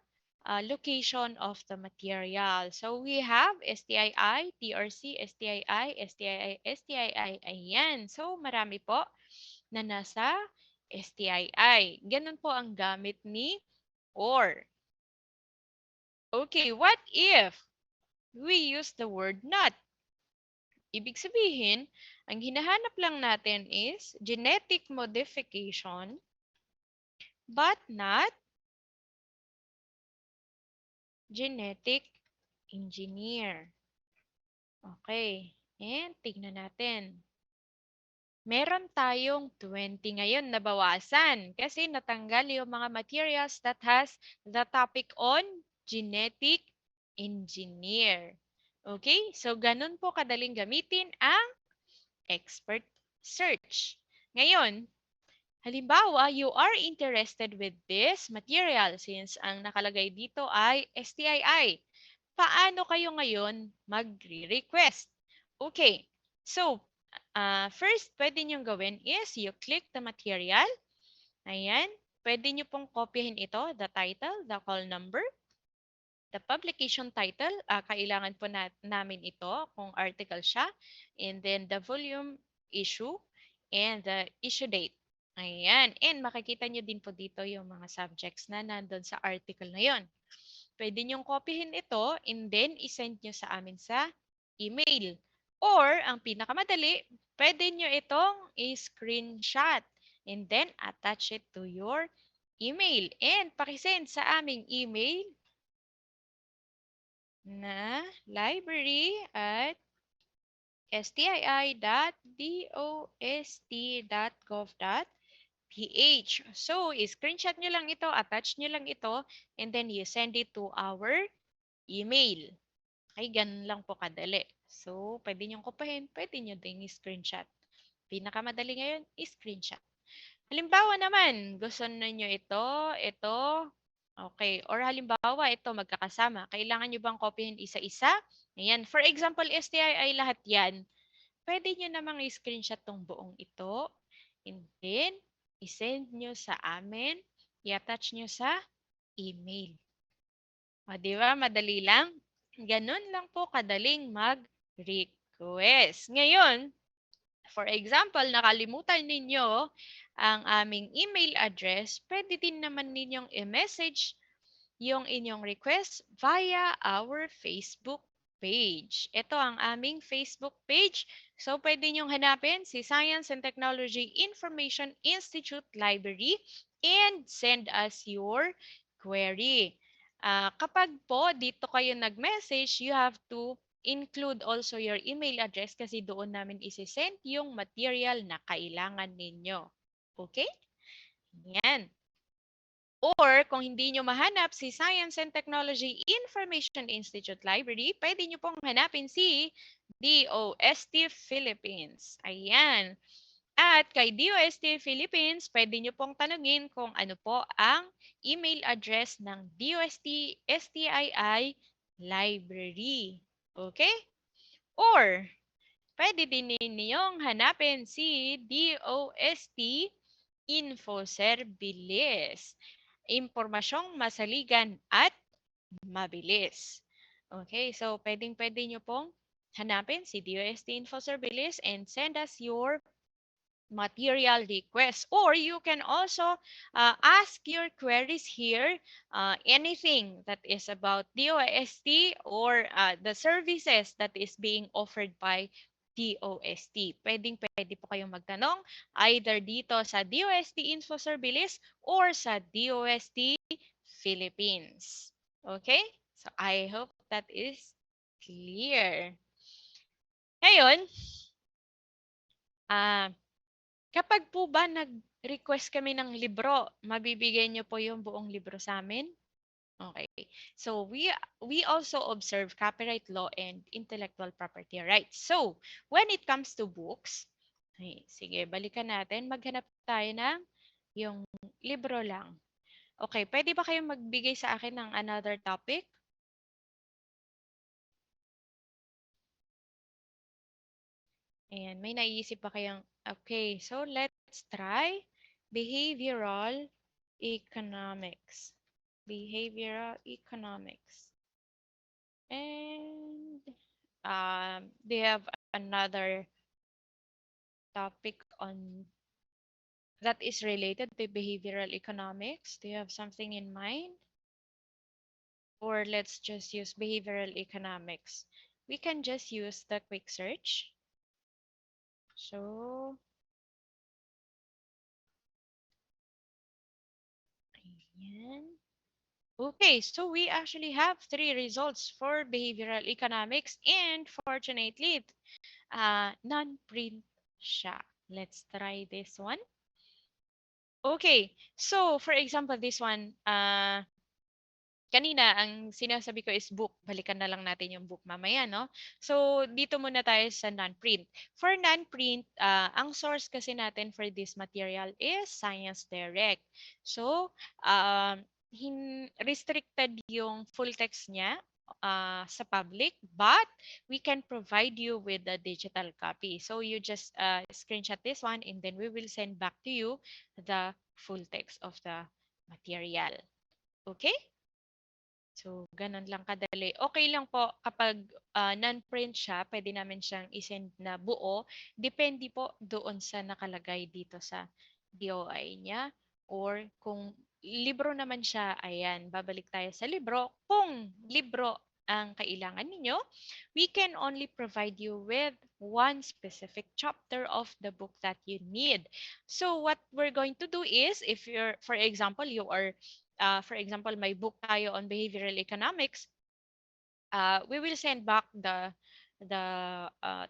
location of the material. So we have STII, TRC, STII, STII, STII. Ayan. So marami po na nasa STII. Ganun po ang gamit ni OR. Okay, what if we use the word not? Ibig sabihin, ang hinahanap lang natin is genetic modification but not genetic engineer. Okay. And tignan natin. Meron tayong 20 ngayon na bawasan kasi natanggal yung mga materials that has the topic on genetic engineer. Okay? So, ganun po kadaling gamitin ang expert search. Ngayon, halimbawa, you are interested with this material since ang nakalagay dito ay STII. Paano kayo ngayon magre-request? Okay. So, first, pwede nyo gawin is you click the material. Ayan. Pwede nyo pong kopyahin ito, the title, the call number, the publication title, kailangan po namin ito kung article siya, and then the volume issue, and the issue date. Ayan. And makikita nyo din po dito yung mga subjects na nandun sa article na yon. Pwede nyong kopyahin ito and then isend nyo sa amin sa email. Or, ang pinakamadali, pwede nyo itong i-screenshot and then attach it to your email. And pakisend sa aming email na library@stii.dost.gov.ph. So, screenshot nyo lang ito, attach nyo lang ito, and then you send it to our email. Okay, ganun lang po kadali. So, pwede nyo kopahin, pwede nyo ding screenshot. Pinakamadali ngayon, screenshot. Halimbawa naman, gusto niyo ito, okay. Or halimbawa, ito magkakasama. Kailangan nyo bang kopyahin isa-isa? Ayan. For example, STI lahat yan. Pwede nyo namang i-screenshot tong buong ito. And then, i-send nyo sa amin. I-attach nyo sa email. O, di ba? Madali lang. Ganun lang po kadaling mag-request. Ngayon, for example, nakalimutan ninyo ang aming email address, pwede din naman ninyong i-message yung inyong request via our Facebook page. Ito ang aming Facebook page. So, pwede nyong hanapin si Science and Technology Information Institute Library and send us your query. Kapag po dito kayo nag-message, you have to include also your email address kasi doon namin isi-send yung material na kailangan ninyo. Okay? Yan. Or kung hindi nyo mahanap si Science and Technology Information Institute Library, pwede nyo pong hanapin si DOST Philippines. Ayan. At kay DOST Philippines, pwede nyo pong tanungin kung ano po ang email address ng DOST STII Library. Okay? Or, pwede din ninyong hanapin si DOST Infoservices. Impormasyong masaligan at mabilis. Okay, so pwede nyo pong hanapin si DOST Infoservices and send us your material request. Or you can also ask your queries here, anything that is about DOST or the services that is being offered by DOST. Pwede po kayong magtanong either dito sa DOST Info Service or sa DOST Philippines. Okay? So I hope that is clear. Ngayon, kapag po ba nag-request kami ng libro, mabibigay niyo po yung buong libro sa amin? Okay. So, we also observe copyright law and intellectual property rights. So, when it comes to books, sige, balikan natin. Maghanap tayo ng yung libro lang. Okay, pwede ba kayong magbigay sa akin ng another topic? Ayan, may naiisip ba kayong, okay, so let's try behavioral economics. Behavioral economics. And they have another topic on that is related to behavioral economics. Do you have something in mind? Or let's just use behavioral economics. We can just use the quick search. So, ayan. Okay, so we actually have three results for behavioral economics, and fortunately, non-print siya. Let's try this one. Okay, so for example, this one, kanina ang sinasabi ko is book. Balikan na lang natin yung book mamaya, no? So, dito muna tayo sa non-print. For non-print, ang source kasi natin for this material is Science Direct. So, restricted yung full text niya sa public, but we can provide you with a digital copy. So, you just screenshot this one and then we will send back to you the full text of the material. Okay? So, ganun lang kadali. Okay lang po kapag non-print siya, pwede namin siyang isend na buo. Depende po doon sa nakalagay dito sa DOI niya. Or kung libro naman siya, ayan, babalik tayo sa libro. Kung libro ang kailangan ninyo, we can only provide you with one specific chapter of the book that you need. So what we're going to do is, if you're, for example, you are for example, may book tayo on behavioral economics, we will send back the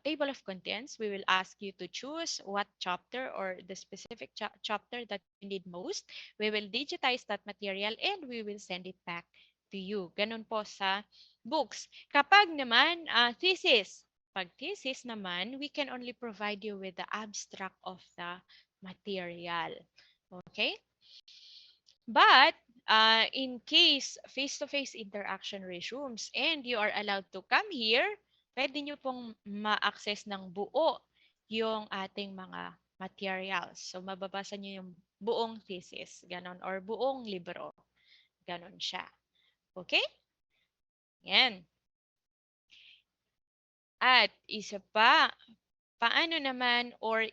table of contents. We will ask you to choose what chapter or the specific chapter that you need most. We will digitize that material and we will send it back to you. Ganun po sa books. Kapag naman thesis, pag thesis naman, we can only provide you with the abstract of the material. Okay? But in case face-to-face interaction resumes and you are allowed to come here, pwede nyo pong ma-access ng buo yung ating mga materials. So, mababasa nyo yung buong thesis, ganon, or buong libro. Ganon siya. Okay? Yan. At isa pa, paano naman or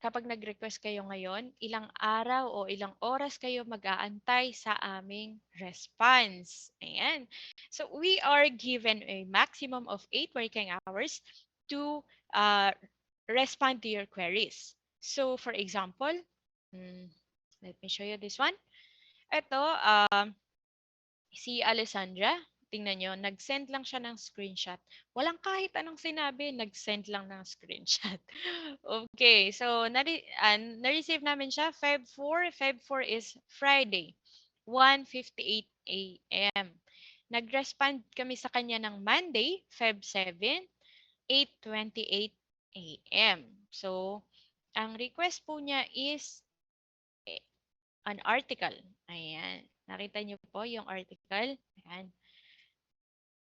kapag nag-request kayo ngayon, ilang araw o ilang oras kayo mag-aantay sa aming response. Ayan. So, we are given a maximum of 8 working hours to respond to your queries. So, for example, let me show you this one. Ito, si Alessandra, tingnan nyo, nag-send lang siya ng screenshot. Walang kahit anong sinabi, nag-send lang ng screenshot. Okay, so na-receive namin siya Feb 4. Feb 4 is Friday, 1:58 a.m. Nag-respond kami sa kanya ng Monday, Feb 7, 8:28 a.m. So, ang request po niya is an article. Ayan. Nakita niyo po yung article. Ayan.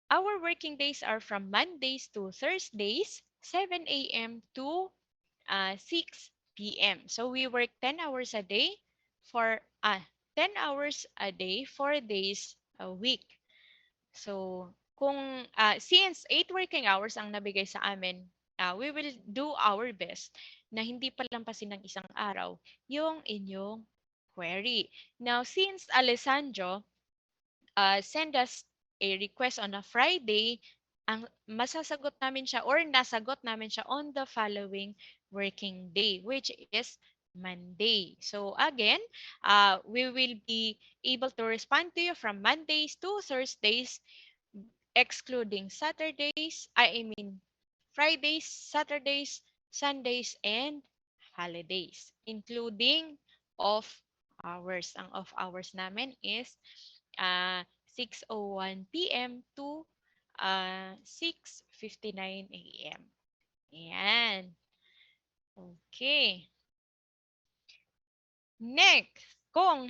Our working days are from Mondays to Thursdays, 7 a.m. to 6 p.m. So we work 10 hours a day for 10 hours a day, 4 days a week. So kung since 8 working hours ang nabigay sa amin, we will do our best na hindi palampasin ng isang araw yung inyong query. Now, since Alessandro send us a request on a Friday, ang masasagot namin siya or nasagot namin siya on the following working day, which is Monday. So again, we will be able to respond to you from Mondays to Thursdays, excluding Saturdays, I mean Fridays, Saturdays, Sundays, and holidays, including off hours. Ang off hours namin is 6:01 p.m. to 6:59 a.m. Ayan. Okay. Next, kung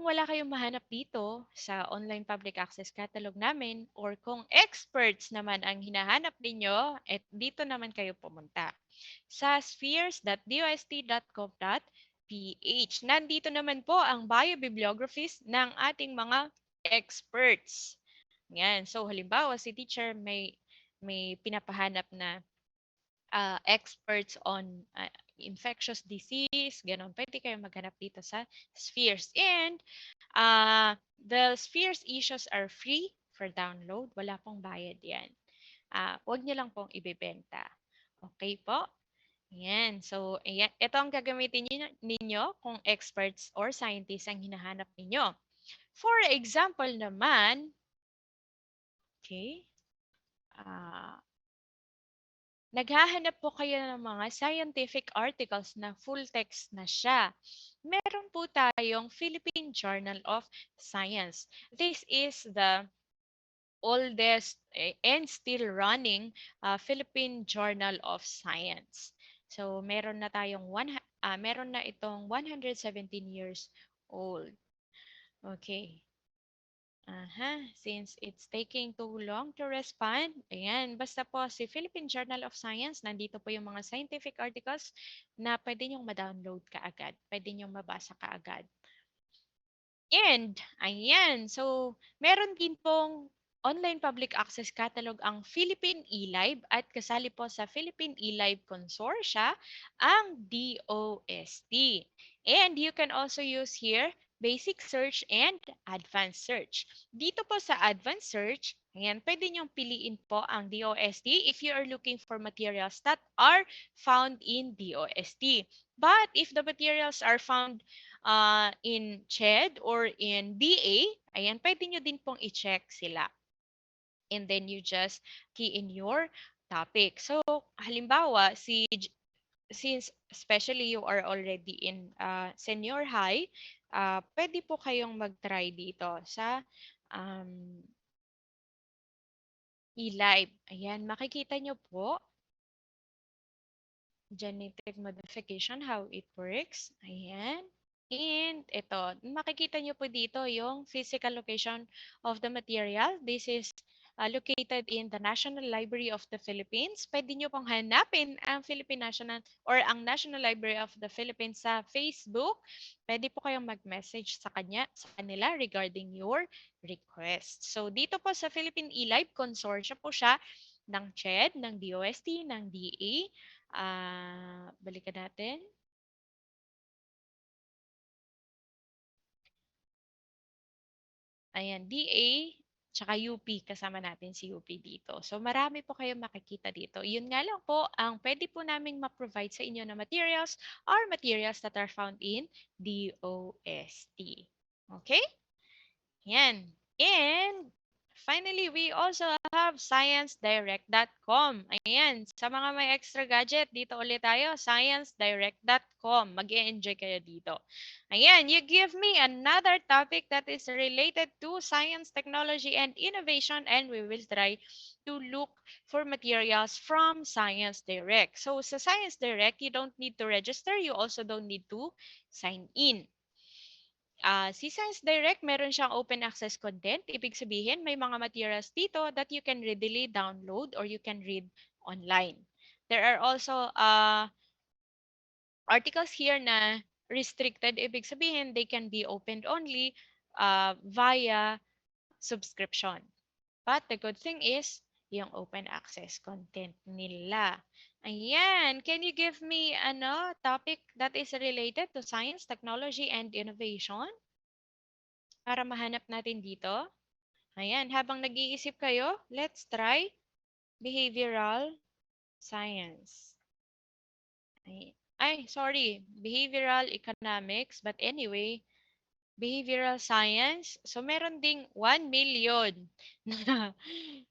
wala kayong mahanap dito sa online public access catalog namin or kung experts naman ang hinahanap ninyo, dito naman kayo pumunta sa spheres.dost.gov.ph. Nandito naman po ang biobibliographies ng ating mga experts. Yan. So halimbawa si teacher may pinapahanap na experts on infectious disease, ganon. Pwede kayo maghanap dito sa Spheres. And the Spheres issues are free for download. Wala pong bayad yan. Huwag nyo lang pong ibebenta. Okay po? Yan. So, ito ang gagamitin ninyo kung experts or scientists ang hinahanap ninyo. For example naman, okay, naghahanap po kayo ng mga scientific articles na full text na siya. Meron po tayong Philippine Journal of Science. This is the oldest and still running Philippine Journal of Science. So meron na itong 117 years old. Okay. Since it's taking too long to respond, ayan, basta po si Philippine Journal of Science, nandito po yung mga scientific articles na pwede nyong ma-download kaagad, pwede nyong mabasa kaagad. And, ayan, so meron din pong online public access catalog ang Philippine eLive at kasali po sa Philippine eLive Consortia ang DOST. And you can also use here basic search and advanced search. Dito po sa advanced search, ayan, pwede nyong piliin po ang DOST if you are looking for materials that are found in DOST. But if the materials are found in CHED or in BA, ayan, pwede nyo din pong i-check sila. And then you just key in your topic. So, halimbawa, since especially you are already in senior high, pwede po kayong mag-try dito sa e-live. Ayan, makikita nyo po genetic modification, how it works. Ayan. And ito, makikita nyo po dito yung physical location of the material. This is located in the National Library of the Philippines. Pwede nyo pong hanapin ang Philippine National or ang National Library of the Philippines sa Facebook. Pwede po kayong mag-message sa kanila regarding your request. So dito po sa Philippine eLive Consortia po siya ng CHED, ng DOST, ng DA. Balikan natin. Ayan, DA, tsaka UP, kasama natin si UP dito. So, marami po kayong makikita dito. Yun nga lang po, ang pwede po naming ma-provide sa inyo na materials are materials that are found in DOST. Okay? Yan. And, finally, we also have sciencedirect.com. Ayan, sa mga may extra gadget, dito ulit tayo, sciencedirect.com. Mag-e-enjoy kayo dito. Ayan, you give me another topic that is related to science, technology, and innovation, and we will try to look for materials from Science Direct. So, sa Science Direct, you don't need to register. You also don't need to sign in. Si Science Direct, meron siyang open access content. Ibig sabihin, may mga materials dito that you can readily download or you can read online. There are also articles here na restricted. Ibig sabihin, they can be opened only via subscription. But the good thing is, yung open access content nila. Ayan, can you give me topic that is related to science, technology, and innovation? Para mahanap natin dito. Ayan, habang nag-iisip kayo, let's try behavioral science. Sorry, behavioral economics, but anyway, behavioral science. So, meron ding 1 million na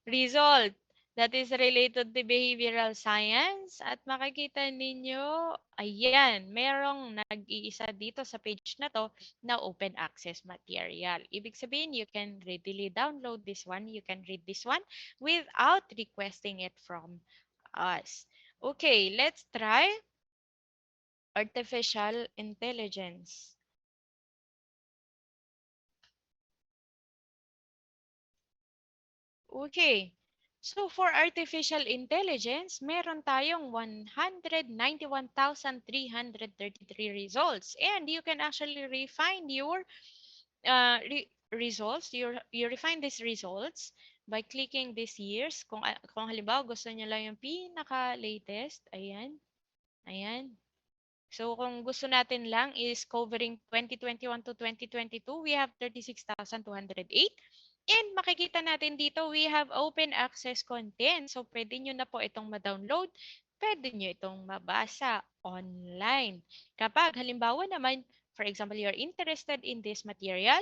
result that is related to behavioral science. At makikita ninyo, ayan, merong nag-iisa dito sa page na to na open access material. Ibig sabihin, you can readily download this one. You can read this one without requesting it from us. Okay, let's try artificial intelligence. Okay. So for artificial intelligence, meron tayong 191,333 results. And you can actually refine your results. You refine these results by clicking these years. Kung halimbawa gusto niyo lang yung pinaka-latest, ayan. Ayan. So kung gusto natin lang is covering 2021 to 2022, we have 36,208. And makikita natin dito, we have open access content. So pwede nyo na po itong ma-download. Pwede nyo itong mabasa online. Kapag halimbawa naman, for example, you're interested in this material,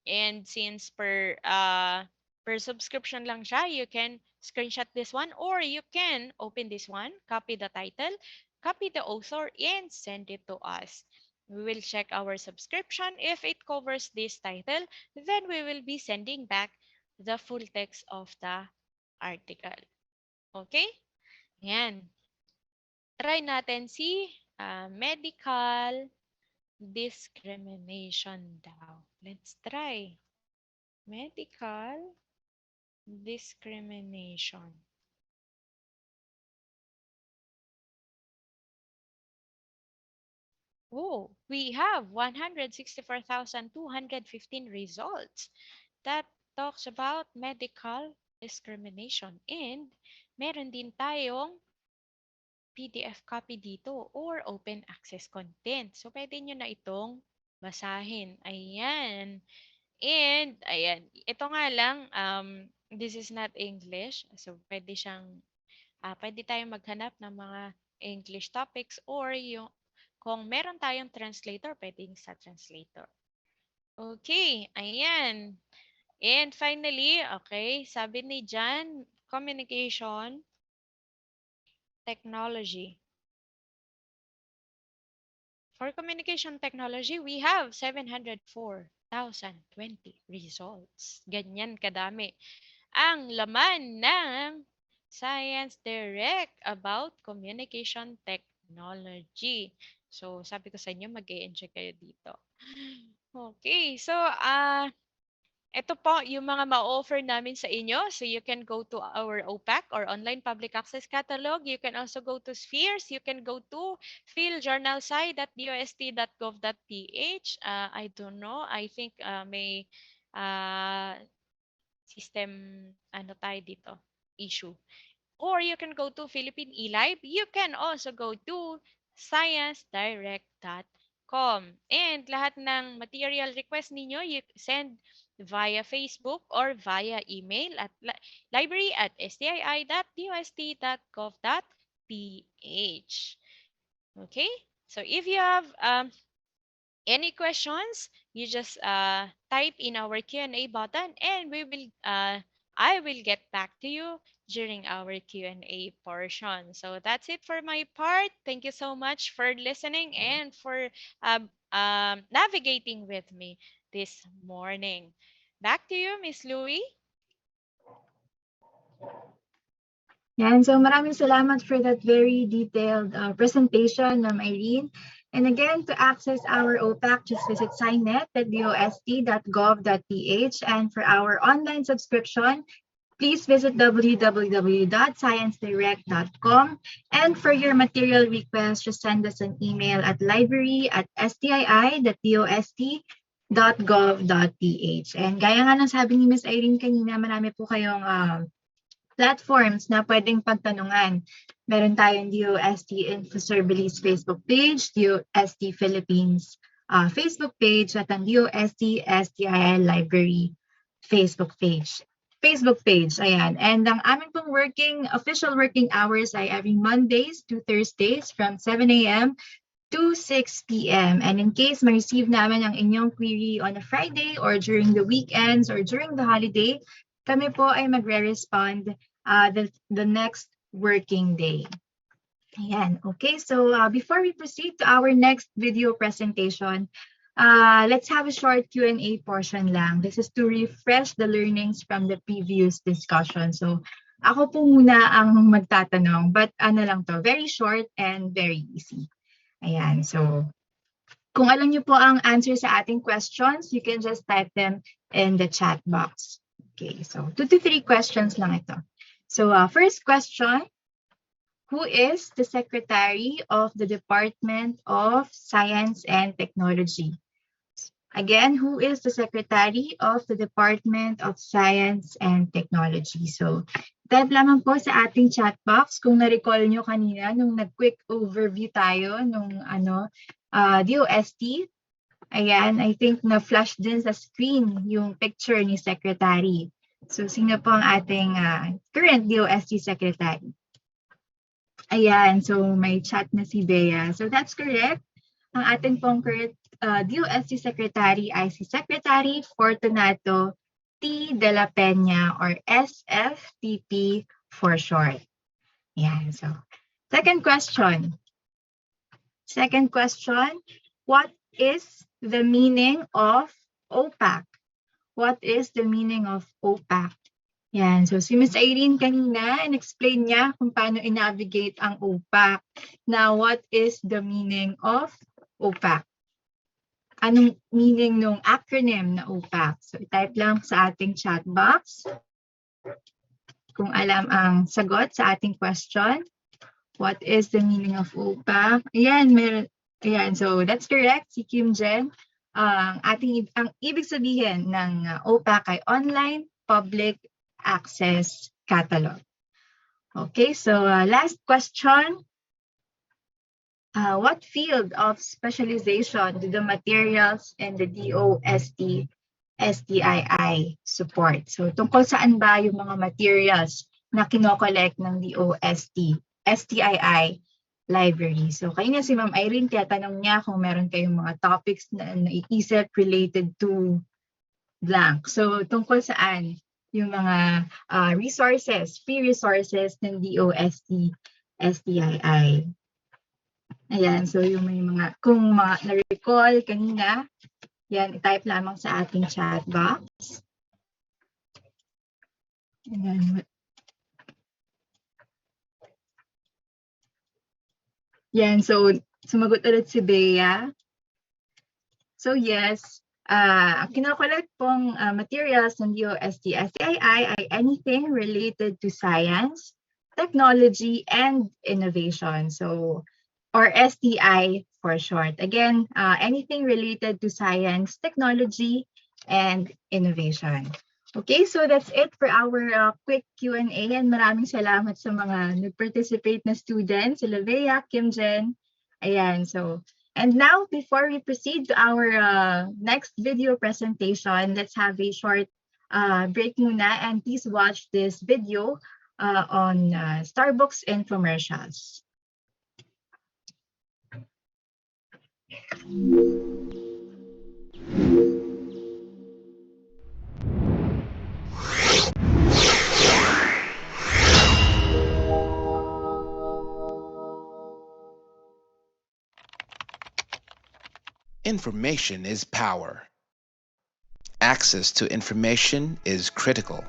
And since per subscription lang siya, you can screenshot this one, or you can open this one, copy the title, copy the author, and send it to us. We will check our subscription. If it covers this title, then we will be sending back the full text of the article. Okay? Yan. Try natin si medical discrimination daw. Let's try. Medical discrimination. Oh, we have 164,215 results that talks about medical discrimination. And meron din tayong PDF copy dito or open access content. So, pwede nyo na itong basahin. Ayan. And, ayan. Ito nga lang, this is not English. So, pwede tayong maghanap ng mga English topics, or yung, kung meron tayong translator, pwedeng sa translator. Okay, ayan. And finally, okay, sabi ni Jan, communication technology. For communication technology, we have 704,020 results. Ganyan kadami ang laman ng Science Direct about communication technology. So, sabi ko sa inyo, mag-e-enjoy kayo dito. Okay, so, ito po yung mga ma-offer namin sa inyo. So you can go to our OPAC or Online Public Access Catalog. You can also go to Spheres. You can go to fieldjournalsci.dost.gov.ph. I don't know. I think may system tayo dito issue. Or you can go to Philippine eLive. You can also go to sciencedirect.com. And lahat ng material request ninyo, you send via Facebook or via email at library@stii.dost.gov.ph. Okay? So if you have any questions, you just type in our Q&A button, and I will get back to you during our Q&A portion. So that's it for my part. Thank you so much for listening and for navigating with me this morning. Back to you, Miss Louie. Yan, so maraming salamat for that very detailed presentation, Ma'am Irene. And again, to access our OPAC, just visit signet.dost.gov.ph. And for our online subscription, please visit www.sciencedirect.com. And for your material request, just send us an email at library@stii.dost.gov.ph. And gaya nga ng sabi ni Ms. Irene kanina, marami po kayong platforms na pwedeng pagtanungan. Meron tayong DOST Infoservice Facebook page, DOST Philippines Facebook page, at ang DOST STII Library Facebook page. Ayan. And ang aming pong official working hours ay every Mondays to Thursdays from 7 a.m. to 6 p.m. And in case ma-receive namin ang inyong query on a Friday or during the weekends or during the holiday, kami po ay magre-respond the next working day. Ayan. Okay, so before we proceed to our next video presentation, let's have a short Q&A portion lang. This is to refresh the learnings from the previous discussion. So ako po muna ang magtatanong, but lang to, very short and very easy. Ayan, so kung alam niyo po ang answer sa ating questions, you can just type them in the chat box. Okay, so 2 to 3 questions lang ito. So first question, who is the Secretary of the Department of Science and Technology? Again, who is the Secretary of the Department of Science and Technology? So type lamang po sa ating chat box kung na-recall nyo kanina nung nag-quick overview tayo nung DOST. Ayan, I think na-flash din sa screen yung picture ni Secretary. So, sino po ang ating current DOST Secretary? Ayan, so may chat na si Bea. So, that's correct. Ang ating pong current DOST Secretary, IC Secretary Fortunato T. De La Peña, or SFTP for short. Yan. So, second question. What is the meaning of OPAC? What is the meaning of OPAC? Yan. So, si Ms. Irene kanina, in-explain niya kung paano i-navigate ang OPAC. Now, what is the meaning of OPAC? Anong meaning ng acronym na OPAC? So, i-type lang sa ating chat box kung alam ang sagot sa ating question. What is the meaning of OPAC? Ayan, so that's correct, si Kim Jen. Ang ibig sabihin ng OPAC ay Online Public Access Catalog. Okay, so last question. What field of specialization do the materials and the DOST-STII support? So tungkol saan ba yung mga materials na kinokollect ng DOST-STII library? So kanina si Ma'am Irene, tiyatanong niya kung meron kayong mga topics na naiisip related to blank. So tungkol saan yung mga resources, free resources ng DOST-STII. Ayan, so yung may mga, kung na-recall kanina, yan, i-type lamang sa ating chat box. Ayan. Yan, so sumagot ulit si Bea. So yes, ang kinokollect pong materials ng DOST-STII ay anything related to science, technology, and innovation. So, or STI for short. Again, anything related to science, technology, and innovation. Okay, so that's it for our quick Q&A, and maraming salamat sa mga nag-participate na students, sila Bea, Kim Jen. Ayan, so, and now, before we proceed to our next video presentation, let's have a short break muna, and please watch this video on Starbucks infomercials. Information is power. Access to information is critical.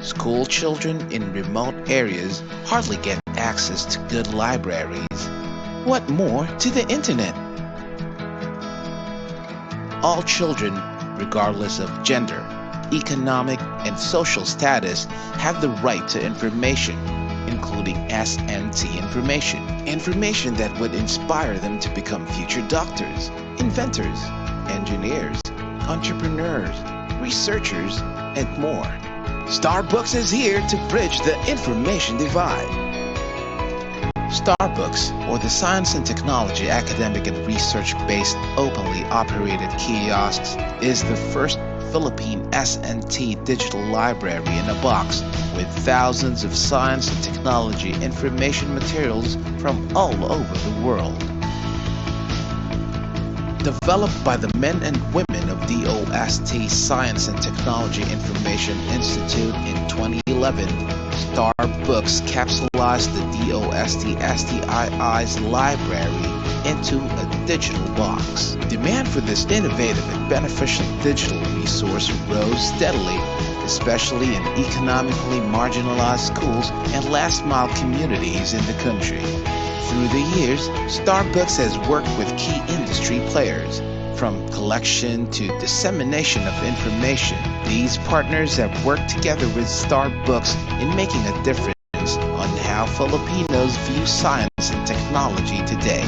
School children in remote areas hardly get access to good libraries. What more to the internet? All children, regardless of gender, economic, and social status, have the right to information, including SNT information. Information that would inspire them to become future doctors, inventors, engineers, entrepreneurs, researchers, and more. Starbucks is here to bridge the information divide. Starbucks, or the Science and Technology Academic and Research-based openly operated kiosks, is the first Philippine SNT digital library in a box with thousands of science and technology information materials from all over the world. Developed by the men and women of DOST Science and Technology Information Institute in 2011, Starbucks capsulized the DOST-STII's library into a digital box. Demand for this innovative and beneficial digital resource rose steadily, especially in economically marginalized schools and last-mile communities in the country. Through the years, Starbucks has worked with key industry players, from collection to dissemination of information. These partners have worked together with Starbucks in making a difference on how Filipinos view science and technology today.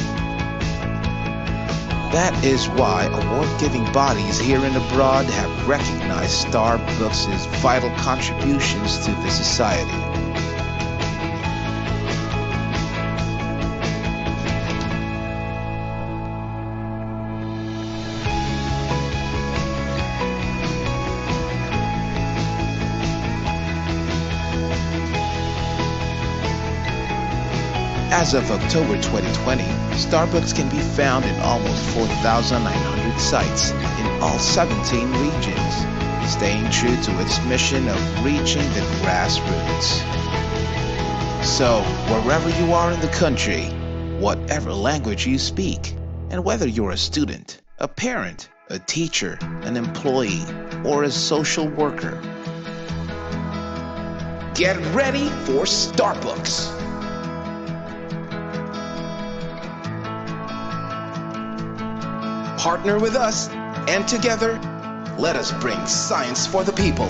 That is why award-giving bodies here and abroad have recognized Starbucks' vital contributions to the society. As of October 2020, Starbucks can be found in almost 4,900 sites in all 17 regions, staying true to its mission of reaching the grassroots. So, wherever you are in the country, whatever language you speak, and whether you're a student, a parent, a teacher, an employee, or a social worker, get ready for Starbucks! Partner with us, and together, let us bring science for the people.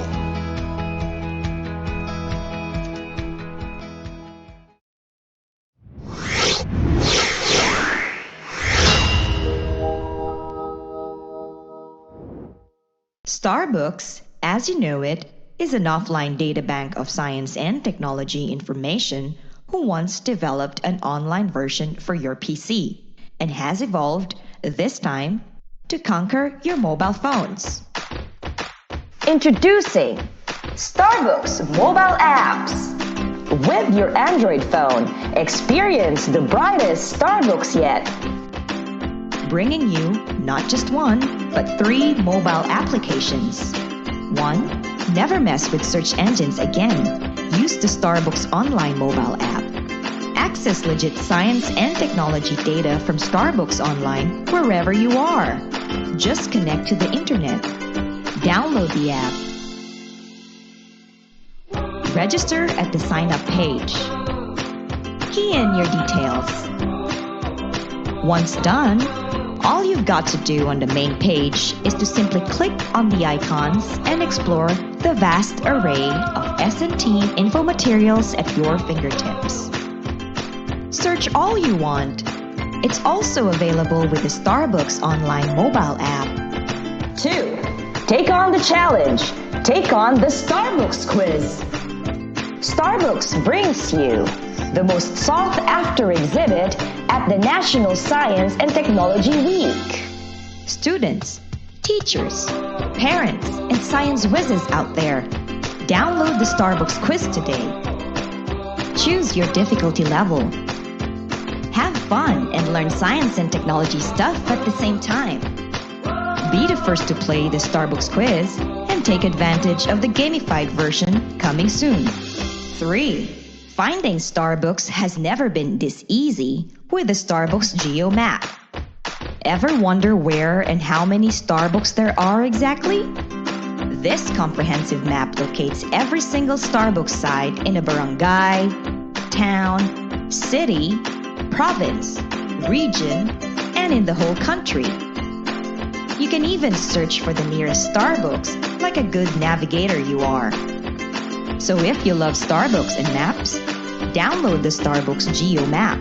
Starbucks, as you know it, is an offline databank of science and technology information who once developed an online version for your PC and has evolved, this time, to conquer your mobile phones. Introducing Starbucks mobile apps. With your Android phone, experience the brightest Starbucks yet. Bringing you not just one, but 3 mobile applications. 1. Never mess with search engines again. Use the Starbucks online mobile app. Access legit science and technology data from Starbucks Online wherever you are. Just connect to the internet. Download the app. Register at the sign up page. Key in your details. Once done, all you've got to do on the main page is to simply click on the icons and explore the vast array of S&T info materials at your fingertips. Search all you want. It's also available with the Starbucks online mobile app. 2. Take on the challenge. Take on the Starbucks quiz. Starbucks brings you the most sought-after exhibit at the National Science and Technology Week. Students, teachers, parents, and science whizzes out there, download the Starbucks quiz today. Choose your difficulty level. Have fun and learn science and technology stuff at the same time. Be the first to play the Starbucks quiz and take advantage of the gamified version coming soon. 3. Finding Starbucks has never been this easy with the Starbucks Geo Map. Ever wonder where and how many Starbucks there are exactly? This comprehensive map locates every single Starbucks site in a barangay, town, city, province, region, and in the whole country. You can even search for the nearest Starbucks like a good navigator you are. So if you love Starbucks and maps, download the Starbucks Geo Map.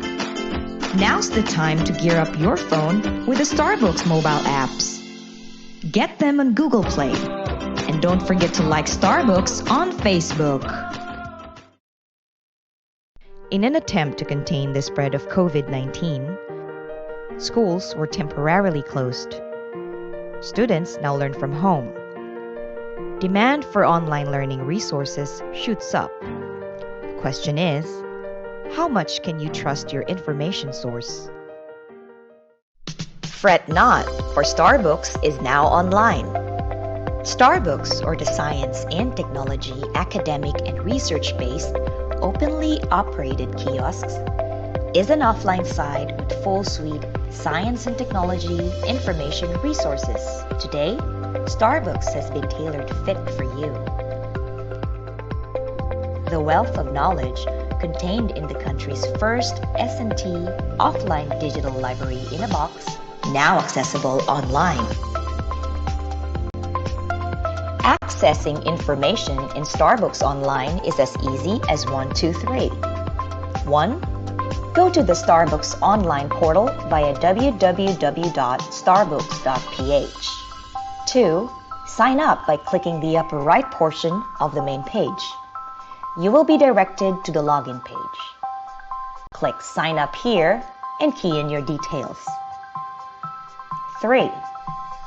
Now's the time to gear up your phone with the Starbucks mobile apps. Get them on Google Play. And don't forget to like Starbucks on Facebook. In an attempt to contain the spread of COVID-19, schools were temporarily closed. Students now learn from home. Demand for online learning resources shoots up. The question is, how much can you trust your information source? Fret not, for Starbucks is now online. Starbucks, or the science and technology academic and research-based openly operated kiosks, is an offline site with full suite science and technology information resources. Today, Starbucks has been tailored fit for you. The wealth of knowledge contained in the country's first S&T offline digital library in a box, now accessible online. Accessing information in Starbucks Online is as easy as 1, 2, 3. 1. Go to the Starbucks Online portal via www.starbucks.ph. 2. Sign up by clicking the upper right portion of the main page. You will be directed to the login page. Click Sign Up here and key in your details. 3.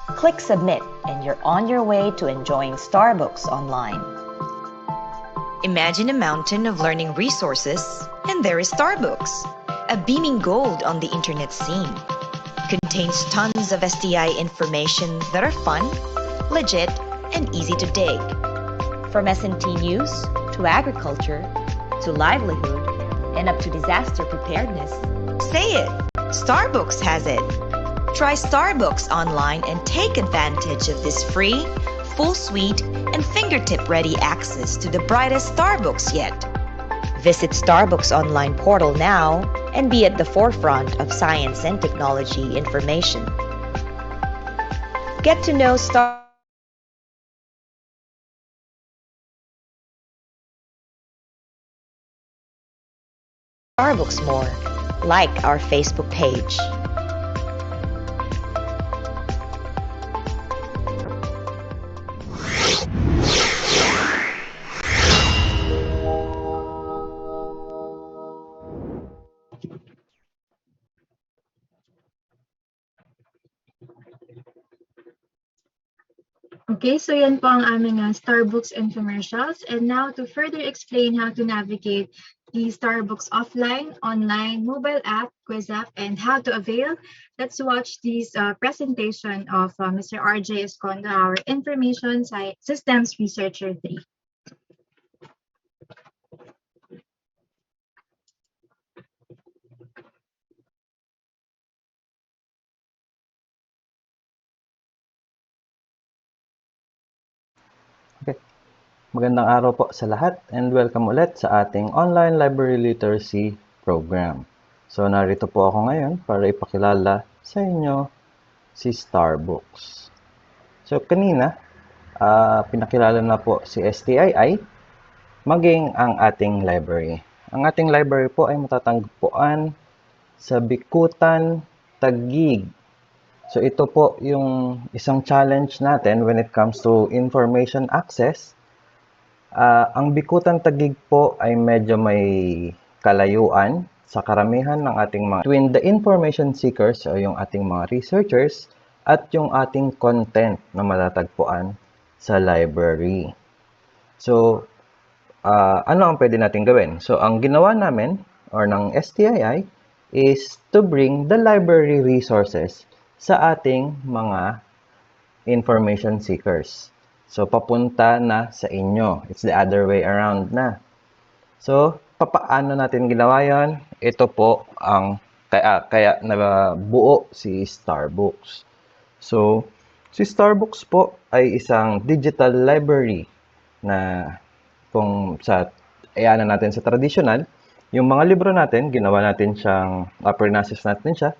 Click Submit and you're on your way to enjoying Starbucks Online. Imagine a mountain of learning resources, and there is Starbucks, a beaming gold on the internet scene. Contains tons of STI information that are fun, legit, and easy to dig. From S&T news to agriculture to livelihood and up to disaster preparedness. Say it! Starbucks has it! Try Starbucks online and take advantage of this free, full suite, and fingertip-ready access to the brightest Starbucks yet. Visit Starbucks online portal now and be at the forefront of science and technology information. Get to know Starbucks more. Like our Facebook page. Okay, so yan po ang aming Starbucks infomercials. And now to further explain how to navigate the Starbucks offline, online, mobile app, quiz app, and how to avail, let's watch this presentation of Mr. RJ Escondo, our Information Systems Researcher 3. Okay. Magandang araw po sa lahat and welcome ulit sa ating online library literacy program. So narito po ako ngayon para ipakilala sa inyo si Starbucks. So kanina, pinakilala na po si STII maging ang ating library. Ang ating library po ay matatagpuan sa Bikutan, Taguig. So ito po yung isang challenge natin when it comes to information access. Ang Bikutan Taguig po ay medyo may kalayuan sa karamihan ng ating mga between the information seekers o yung ating mga researchers at yung ating content na matatagpuan sa library. So, ano ang pwede natin gawin? So, ang ginawa namin or ng STII is to bring the library resources sa ating mga information seekers. So, papunta na sa inyo. It's the other way around na. So, papaano natin ginawa yon? Ito po ang kaya nabuo si Starbucks. So, si Starbucks po ay isang digital library na kung sa ayanan natin sa traditional, yung mga libro natin, ginawa natin siyang, process natin siya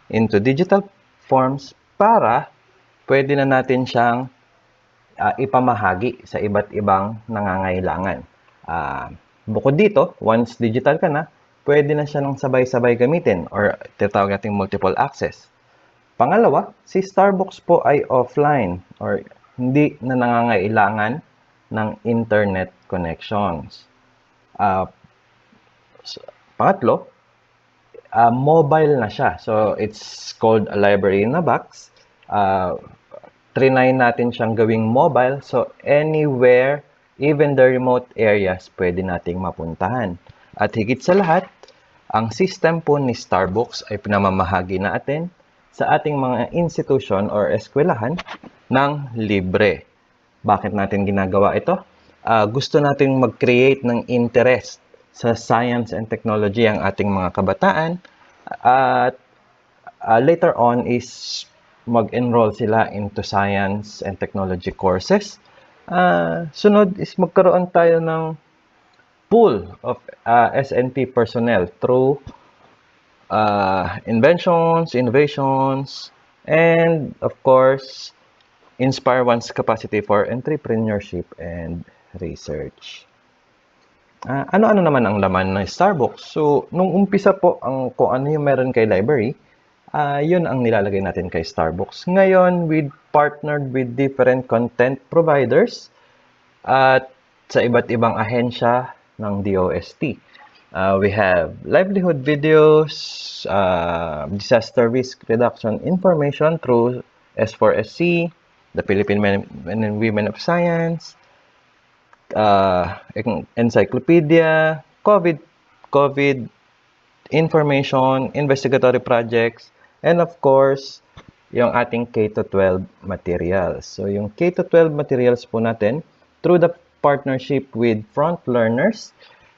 into digital forms para pwede na natin siyang ipamahagi sa iba't ibang nangangailangan. Bukod dito, once digital ka na, pwede na siya ng sabay-sabay gamitin or tinatawag nating multiple access. Pangalawa, si Starbucks po ay offline or hindi na nangangailangan ng internet connections. Pangatlo, mobile na siya. So, it's called a library in a box. Trinay natin siyang gawing mobile. So, anywhere, even the remote areas, pwede nating mapuntahan. At higit sa lahat, ang system po ni Starbucks ay pinamamahagi natin sa ating mga institution or eskwelahan ng libre. Bakit natin ginagawa ito? Gusto natin mag-create ng interest sa science and technology ang ating mga kabataan. At later on is mag-enroll sila into science and technology courses. Sunod is magkaroon tayo ng pool of S&T personnel through inventions, innovations, and of course, inspire one's capacity for entrepreneurship and research. Ano-ano naman ang laman ng Starbucks? So, nung umpisa po, kung ano yung meron kay library, yun ang nilalagay natin kay Starbucks. Ngayon, we partnered with different content providers at sa iba't ibang ahensya ng DOST. We have livelihood videos, disaster risk reduction information through S4SC, the Philippine Men and Women of Science, encyclopedia, COVID information, investigatory projects, and of course, yung ating K-12 materials. So, yung K-12 materials po natin, through the partnership with Front Learners,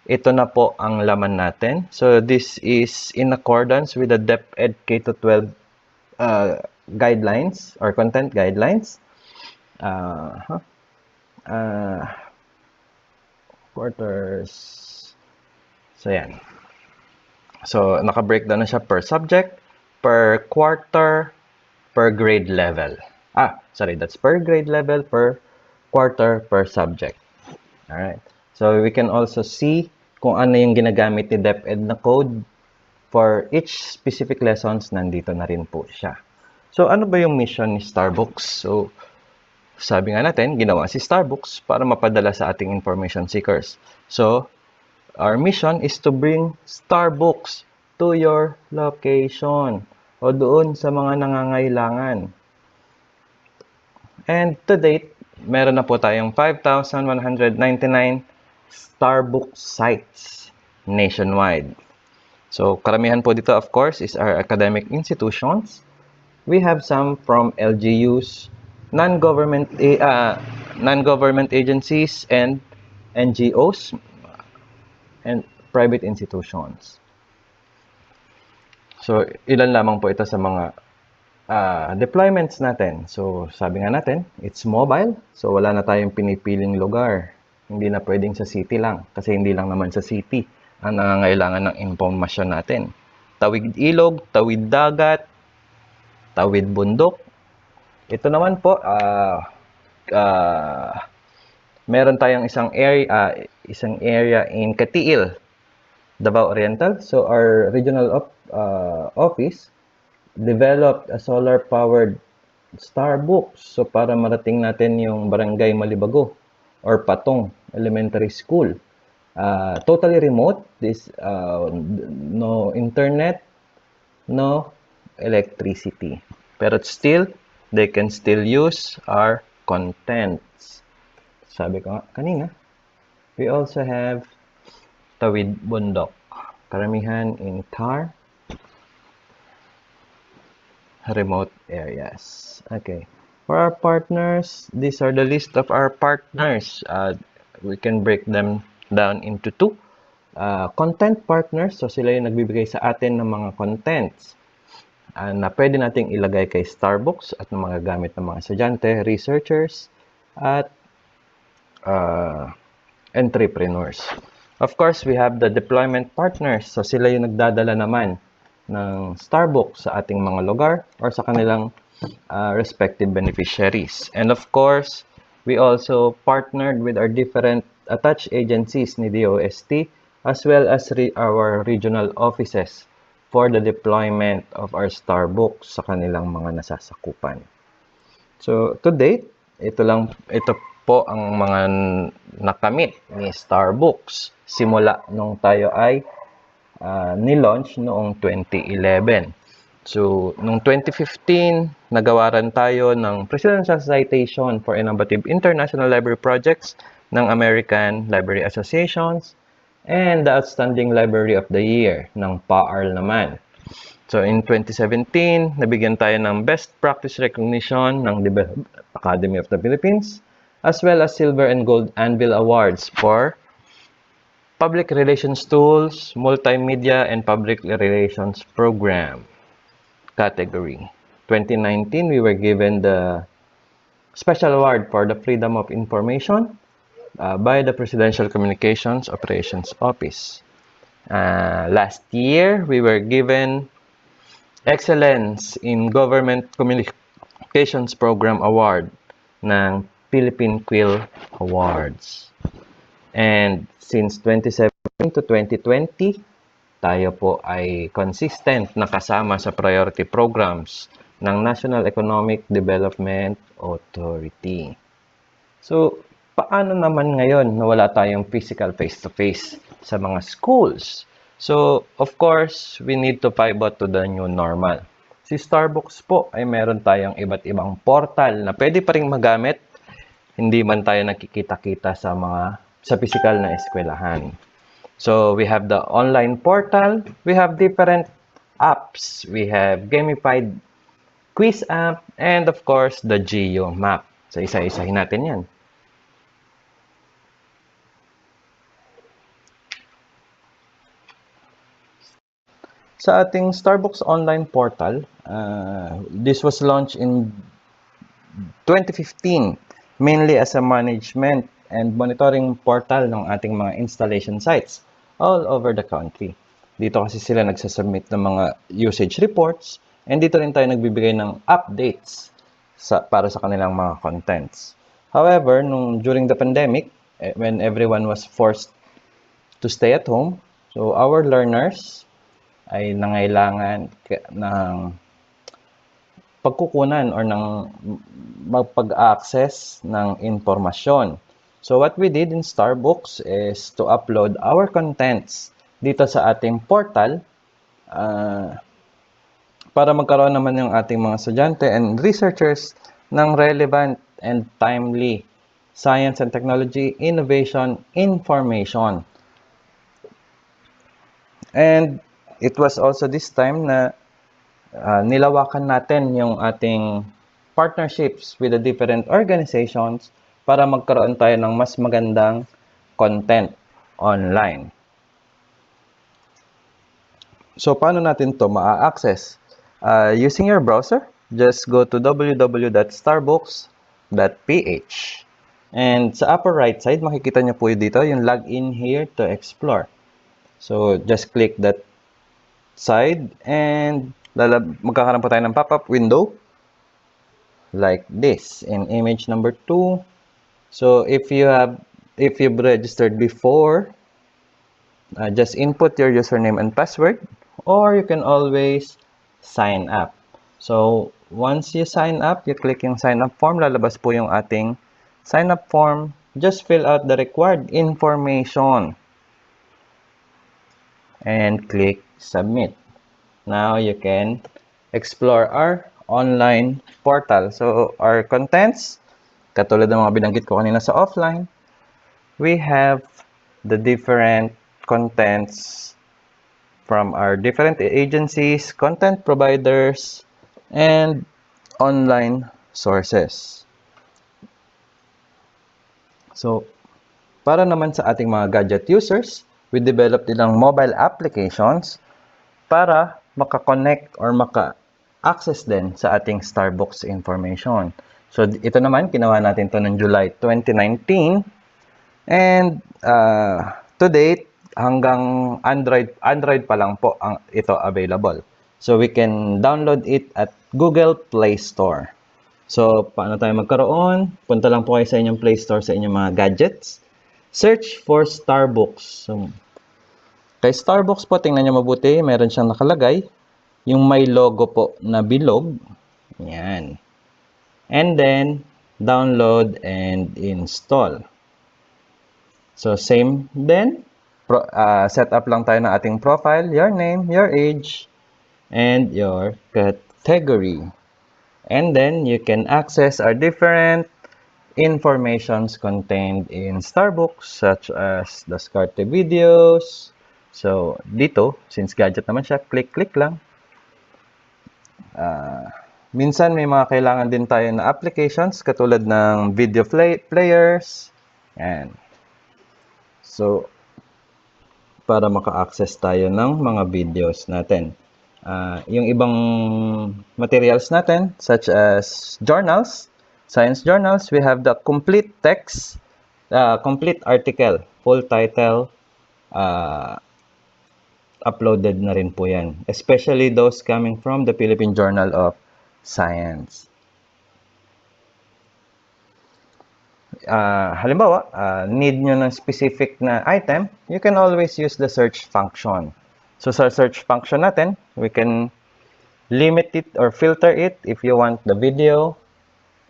ito na po ang laman natin. So, this is in accordance with the DepEd K-12 guidelines or content guidelines. Quarters. So, yan. So, naka-breakdown na siya per subject, per quarter, per grade level. That's per grade level, per quarter, per subject. Alright. So, we can also see kung ano yung ginagamit ni DepEd na code for each specific lessons. Nandito na rin po siya. So, ano ba yung mission ni Starbucks? So, sabi nga natin, ginawa si Starbucks para mapadala sa ating information seekers. So, our mission is to bring Starbucks to your location o doon sa mga nangangailangan. And to date, meron na po tayong 5,199 Starbucks sites nationwide. So, karamihan po dito, of course, is our academic institutions. We have some from LGUs, non-government agencies, and NGOs, and private institutions. So, ilan lamang po ito sa mga deployments natin. So, sabi nga natin, it's mobile. So, wala na tayong pinipiling lugar. Hindi na pwedeng sa city lang. Kasi hindi lang naman sa city ang nangangailangan ng impormasyon natin. Tawid ilog, tawid dagat, tawid bundok. Ito naman po, meron tayong isang area in Katiil, Davao Oriental. So, our regional office developed a solar-powered Starbucks. So, para marating natin yung Barangay Malibago or Patong Elementary School. Totally remote. No internet, no electricity. Pero still, they can still use our contents. Sabi ko nga kanina, we also have Tawid Bundok. Karamihan in car, remote areas. Okay. For our partners, these are the list of our partners. We can break them down into two. Content partners, so sila yung nagbibigay sa atin ng mga contents na pwede nating ilagay kay Starbucks at ng mga gamit ng mga estudyante, researchers, at entrepreneurs. Of course, we have the deployment partners, so sila yung nagdadala naman ng Starbucks sa ating mga lugar or sa kanilang respective beneficiaries. And of course, we also partnered with our different attached agencies ni DOST as well as our regional offices for the deployment of our Starbucks sa kanilang mga nasasakupan. So, to date, ito po ang mga nakamit ni Starbucks simula nung tayo ay ni-launch noong 2011. So, noong 2015, nagawaran tayo ng Presidential Citation for Innovative International Library Projects ng American Library Associations and the Outstanding Library of the Year ng PAARL naman. So, in 2017, nabigyan tayo ng Best Practice Recognition ng Academy of the Philippines as well as Silver and Gold Anvil Awards for Public Relations Tools, Multimedia, and Public Relations Program category. 2019, we were given the Special Award for the Freedom of Information by the Presidential Communications Operations Office. Last year, we were given Excellence in Government Communications Program Award ng Philippine Quill Awards. And since 2017 to 2020, tayo po ay consistent na kasama sa priority programs ng National Economic Development Authority. So, paano naman ngayon na wala tayong physical face-to-face sa mga schools? So, of course, we need to pivot to the new normal. Si Starbucks po ay meron tayong iba't ibang portal na pwede pa rin magamit, hindi man tayo nakikita-kita sa physical na eskwelahan. So we have the online portal, we have different apps, we have gamified quiz app, and of course, the geo map. So isa-isahin natin yan. Sa ating Starbucks online portal, this was launched in 2015, mainly as a management and monitoring portal ng ating mga installation sites all over the country. Dito kasi sila nagsasubmit ng mga usage reports, and dito rin tayo nagbibigay ng updates para sa kanilang mga contents. However, during the pandemic, when everyone was forced to stay at home, so our learners ay nangailangan ng pagkukunan or ng magpag-access ng informasyon. So what we did in Starbucks is to upload our contents dito sa ating portal para magkaroon naman yung ating mga estudyante and researchers ng relevant and timely science and technology innovation information. And it was also this time na nilawakan natin yung ating partnerships with the different organizations para magkaroon tayo ng mas magandang content online. So, paano natin to ma-access? Using your browser, just go to www.starbucks.ph. And sa upper right side, makikita nyo po dito yung login here to explore. So, just click that side and magkakaroon po tayo ng pop-up window like this in image number 2. So if you've registered before, just input your username and password, or you can always sign up. So once you sign up, you click yung sign up form, lalabas po yung ating sign up form. Just fill out the required information and click submit. Now you can explore our online portal. So our contents, katulad ng mga binanggit ko kanina sa offline, we have the different contents from our different agencies, content providers, and online sources. So, para naman sa ating mga gadget users, we developed ilang mobile applications para maka-connect or maka-access din sa ating Starbucks information. So, ito naman, ginawa natin to ng July 2019. And to date, hanggang Android pa lang po ito available. So, we can download it at Google Play Store. So, paano tayo magkaroon? Punta lang po kayo sa inyong Play Store sa inyong mga gadgets. Search for Starbucks. So, kay Starbucks po, tingnan nyo mabuti, meron siyang nakalagay. Yung may logo po na bilog. Yan. And then, download and install. So, same din. Set up lang tayo ng ating profile, your name, your age, and your category. And then, you can access our different informations contained in Starbucks, such as the Discarte videos. So, dito, since gadget naman siya, click lang. Minsan may mga kailangan din tayo na applications katulad ng video players. Yan. So, para maka-access tayo ng mga videos natin. Yung ibang materials natin, such as journals, science journals, we have the complete text, complete article, full title, uploaded na rin po yan. Especially those coming from the Philippine Journal of Science. Halimbawa, need nyo ng specific na item, you can always use the search function. So sa search function natin, we can limit it or filter it if you want the video,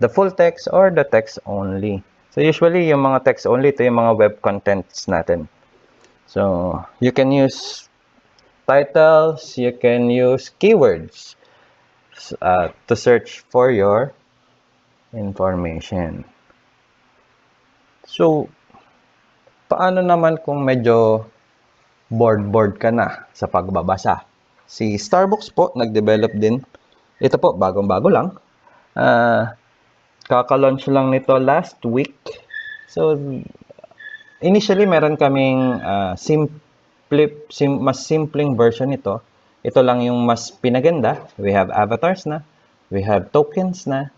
the full text, or the text only. So usually, yung mga text only, ito yung mga web contents natin. So you can use titles, you can use keywords to search for your information. So, paano naman kung medyo bored ka na sa pagbabasa. Si Starbucks po, nag-develop din. Ito po, bagong-bago lang. Kaka-launch lang nito last week. So, initially, meron kaming mas simpleng version nito. Ito lang yung mas pinaganda. We have avatars na, we have tokens na,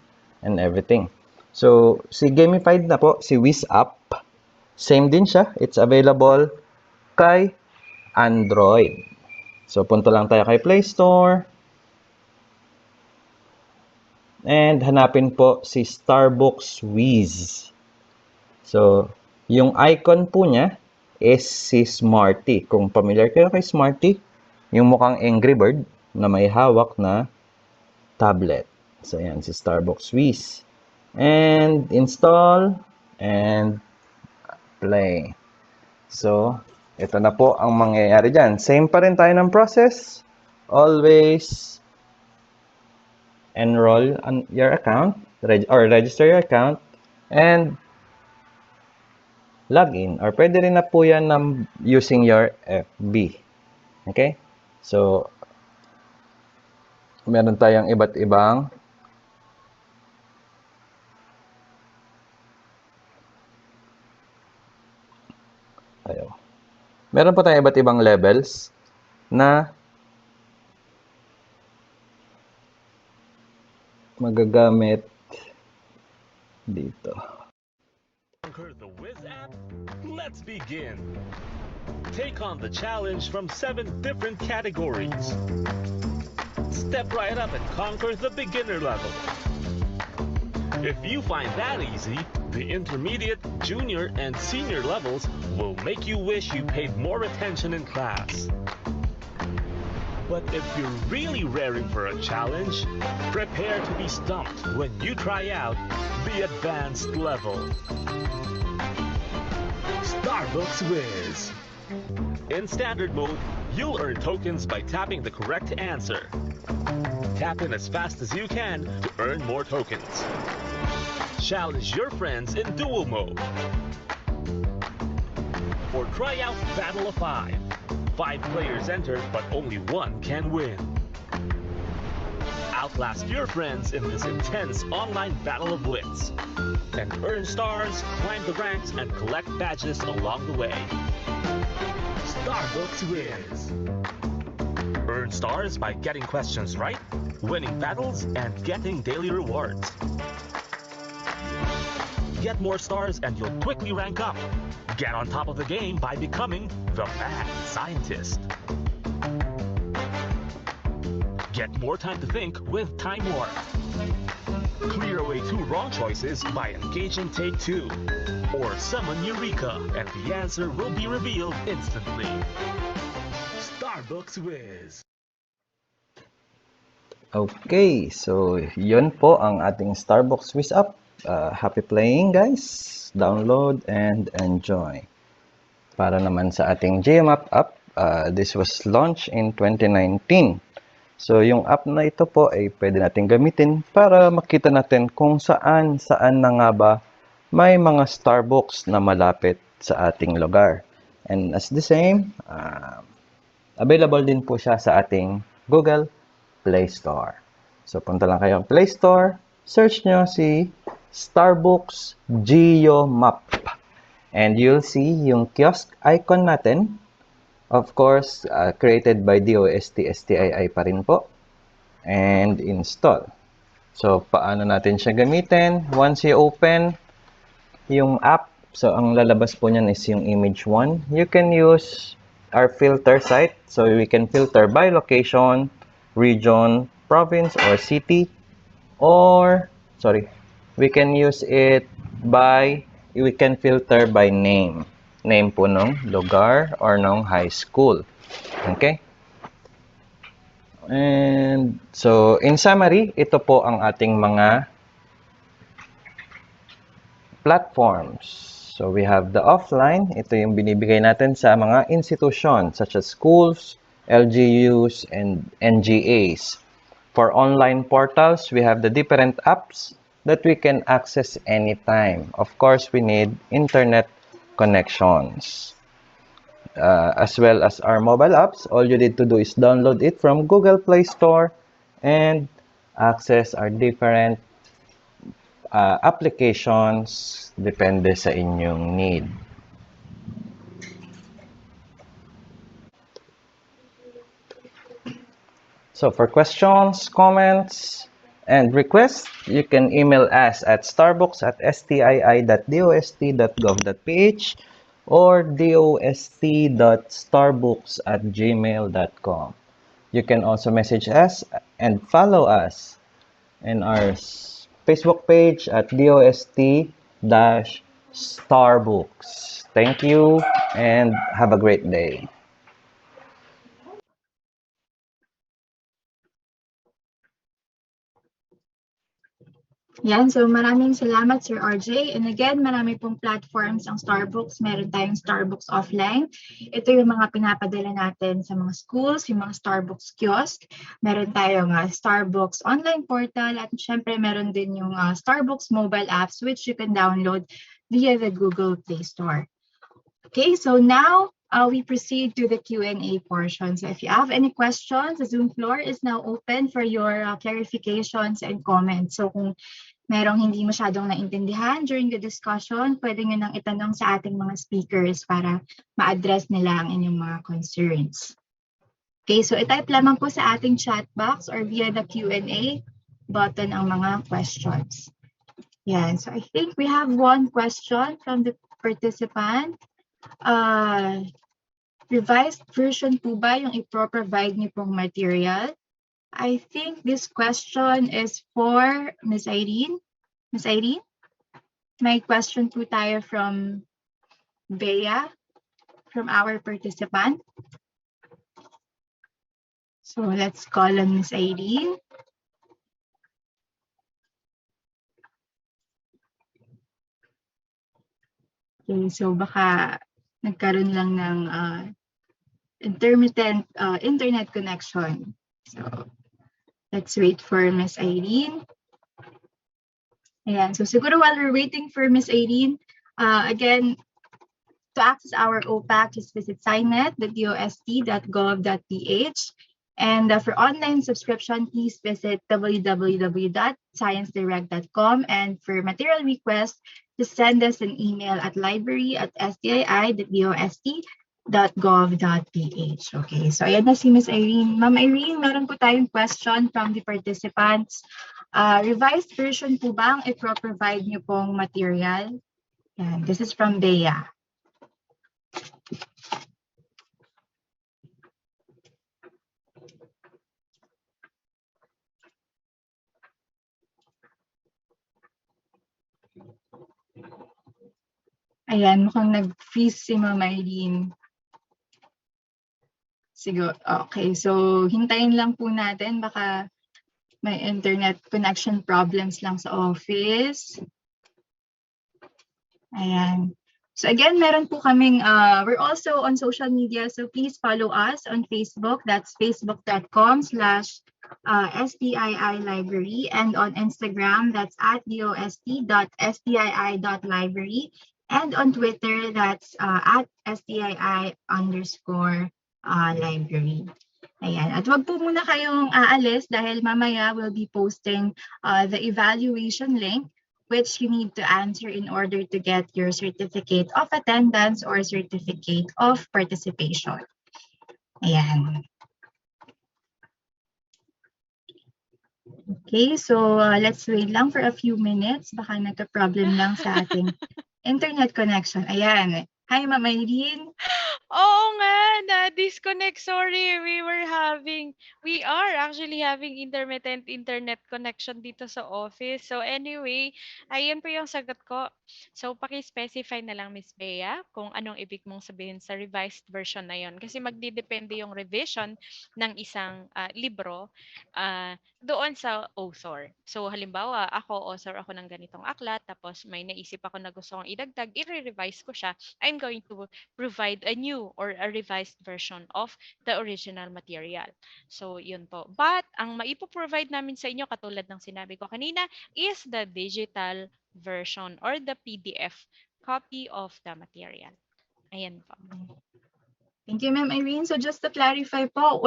and everything. So, si gamified na po, si Wiz App, same din siya. It's available kay Android. So, punta lang tayo kay Play Store. And hanapin po si Starbucks Wiz. So, yung icon po niya is si Smarty. Kung familiar kayo kay Smarty, yung mukhang Angry Bird na may hawak na tablet. So, yan, si Starbucks Wiz. And install and play. So, ito na po ang mangyayari dyan. Same pa rin tayo ng process. Always enroll on your account or register your account and login. Or pwede rin na po yan using your FB. Okay? So, meron tayong iba't ibang meron po tayong iba't ibang levels na magagamit dito. Conquer the Wiz app? Let's begin. Take on the challenge from 7 different categories. Step right up and conquer the beginner level. If you find that easy, the intermediate, junior, and senior levels will make you wish you paid more attention in class. But if you're really raring for a challenge, prepare to be stumped when you try out the advanced level. Starbucks Wiz. In standard mode, you'll earn tokens by tapping the correct answer. Tap in as fast as you can to earn more tokens. Challenge your friends in duel mode. Or try out Battle of 5. 5 players enter, but only 1 can win. Outlast your friends in this intense online battle of wits. And earn stars, climb the ranks, and collect badges along the way. Starbucks Wiz. Earn stars by getting questions right, winning battles, and getting daily rewards. Get more stars and you'll quickly rank up. Get on top of the game by becoming the mad scientist. Get more time to think with Time Warp. Clear away 2 wrong choices by engaging Take 2. Or summon Eureka and the answer will be revealed instantly. Starbucks Wiz. Okay, so yun po ang ating Starbucks Wiz app. Happy playing, guys. Download and enjoy. Para naman sa ating GMAP app, this was launched in 2019. So, yung app na ito po ay pwede natin gamitin para makita natin kung saan na nga ba may mga Starbucks na malapit sa ating lugar. And as the same, available din po siya sa ating Google Play Store. So, punta lang kayo sa Play Store, search nyo si Starbucks Geo Map. And you'll see yung kiosk icon natin. Of course, created by DOST-STII pa rin po. And install. So, paano natin siya gamitin? Once you open yung app, so ang lalabas po niyan is yung image 1. You can use our filter site. So, we can filter by location, region, province, or city. Or, we can use it by, we can filter by name. Name po nung lugar or nung high school. Okay? And so, in summary, ito po ang ating mga platforms. So, we have the offline. Ito yung binibigay natin sa mga institutions such as schools, LGUs, and NGAs. For online portals, we have the different apps that we can access anytime. Of course, we need internet connections. as well as our mobile apps. All you need to do is download it from Google Play Store and access our different applications depende sa inyong need. So for questions, comments, and requests, you can email us at starbucks@stii.dost.gov.ph or dost.starbooks@gmail.com. You can also message us and follow us in our Facebook page at DOST-Starbooks. Thank you and have a great day. Yan, so maraming salamat Sir RJ. And again, marami pong platforms ang Starbucks. Meron tayong Starbucks offline. Ito yung mga pinapadala natin sa mga schools, yung mga Starbucks kiosk. Meron tayong Starbucks online portal at syempre meron din yung Starbucks mobile apps which you can download via the Google Play Store. Okay, so now we proceed to the Q&A portion. So if you have any questions, the Zoom floor is now open for your clarifications and comments. So kung merong hindi masyadong naintindihan during the discussion, pwede nyo nang itanong sa ating mga speakers para ma-address nila ang inyong mga concerns. Okay, so itype lamang po sa ating chat box or via the Q&A button ang mga questions. Yan, so I think we have one question from the participant. Revised version po ba yung ipro-provide niyo pong material? I think this question is for Ms. Irene. Ms. Irene, may question po tayo from Bea, from our participant. So let's call on Ms. Irene. Okay, so baka nagkaroon lang ng intermittent internet connection. So let's wait for Ms. Irene. Ayan, so siguro while we're waiting for Ms. Irene, again, to access our OPAC, just visit signet.dost.gov.ph. And for online subscription, please visit www.sciencedirect.com. And for material requests, just send us an email at library@stii.dost.gov.ph. Okay, so ayan na si Ms. Irene. Ma'am Irene, meron po tayong question from the participants. Revised version po ba ang ipro-provide niyo pong material? And this is from Bea. Ayan, mukhang nag-freeze si Ma'am Irene. Siguro, okay. So, hintayin lang po natin. Baka may internet connection problems lang sa office. Ayan. So again, meron po kaming, we're also on social media. So please follow us on Facebook. That's facebook.com/STII Library. And on Instagram, that's @dost.stii.library. And on Twitter, that's @STII_library. Ayan. At wag po muna kayong aalis dahil mamaya we'll be posting the evaluation link which you need to answer in order to get your certificate of attendance or certificate of participation. Ayan. Okay, so let's wait lang for a few minutes. Baka nagka-problem lang sa ating internet connection. Ayan. Hi, Ma'am Irene. Oo nga, na-disconnect. Sorry, we are actually having intermittent internet connection dito sa office. So anyway, ayun po yung sagot ko. So paki-specify na lang, Miss Bea, kung anong ibig mong sabihin sa revised version na yon. Kasi magdidepende yung revision ng isang libro doon sa author. So halimbawa, author ako ng ganitong aklat, tapos may naisip ako na gusto kong idagdag, i-revise ko siya. I'm going to provide a new or a revised version of the original material. So, yun po. But, ang maipo-provide namin sa inyo, katulad ng sinabi ko kanina, is the digital version or the PDF copy of the material. Ayan po. Thank you, Ma'am Irene. So just to clarify po,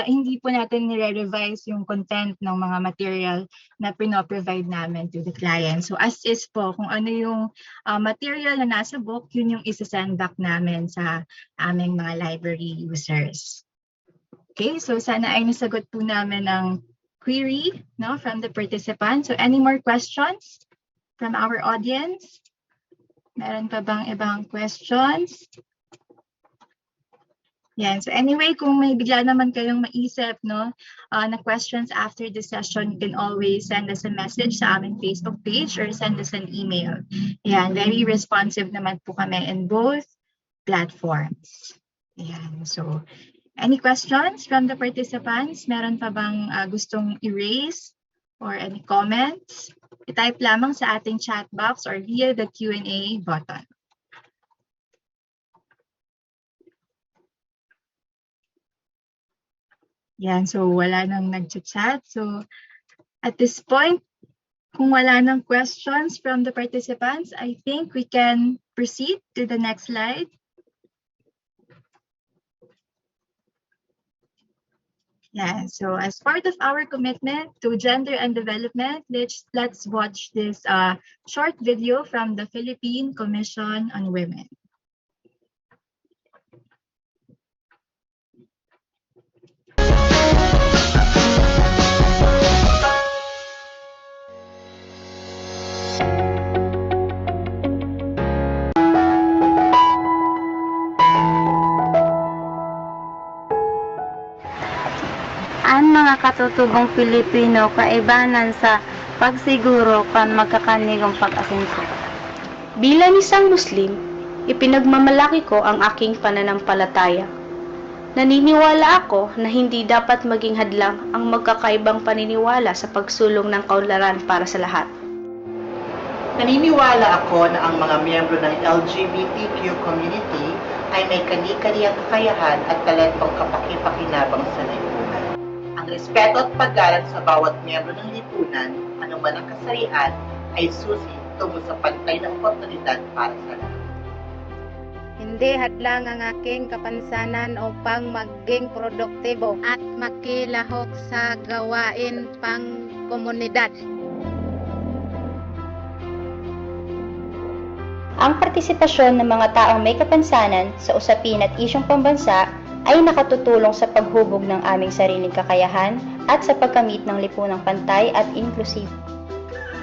hindi po natin nire-revise yung content ng mga material na pino-provide namin to the client. So as is po, kung ano yung material na nasa book, yun yung isa-send back namin sa aming mga library users. Okay, so sana ay nasagot po namin ang query from the participants. So any more questions from our audience? Meron pa bang ibang questions? Yan. So anyway, kung may bigla naman kayong maisip na questions after the session, you can always send us a message sa aming Facebook page or send us an email. Yan. Very responsive naman po kami in both platforms. Yan. So any questions from the participants? Meron pa bang gustong erase or any comments? I-type lamang sa ating chat box or via the Q&A button. Yan, so wala nang nag-chat. So at this point, kung wala nang questions from the participants, I think we can proceed to the next slide. Yeah, so as part of our commitment to gender and development, let's watch this short video from the Philippine Commission on Women. Ang mga katutubong Pilipino kaibanan sa pagsiguro kan magkakanigong pag-asenso. Bilang isang Muslim, ipinagmamalaki ko ang aking pananampalataya. Naniniwala ako na hindi dapat maging hadlang ang magkakaibang paniniwala sa pagsulong ng kaunlaran para sa lahat. Naniniwala ako na ang mga miyembro ng LGBTQ community ay may kani-kaniyang kakayahan at talentong kapaki-pakinabang sa lipunan. Ang respeto at paggalang sa bawat miyembro ng lipunan, anuman ang kasarian, ay susi tungo sa pantay na oportunidad para sa lahat. Hindi hadlang ang aking kapansanan upang maging produktibo at makilahok sa gawain pang komunidad. Ang partisipasyon ng mga taong may kapansanan sa usapin at isyong pambansa ay nakatutulong sa paghubog ng aming sariling kakayahan at sa pagkamit ng lipunang pantay at inklusibo.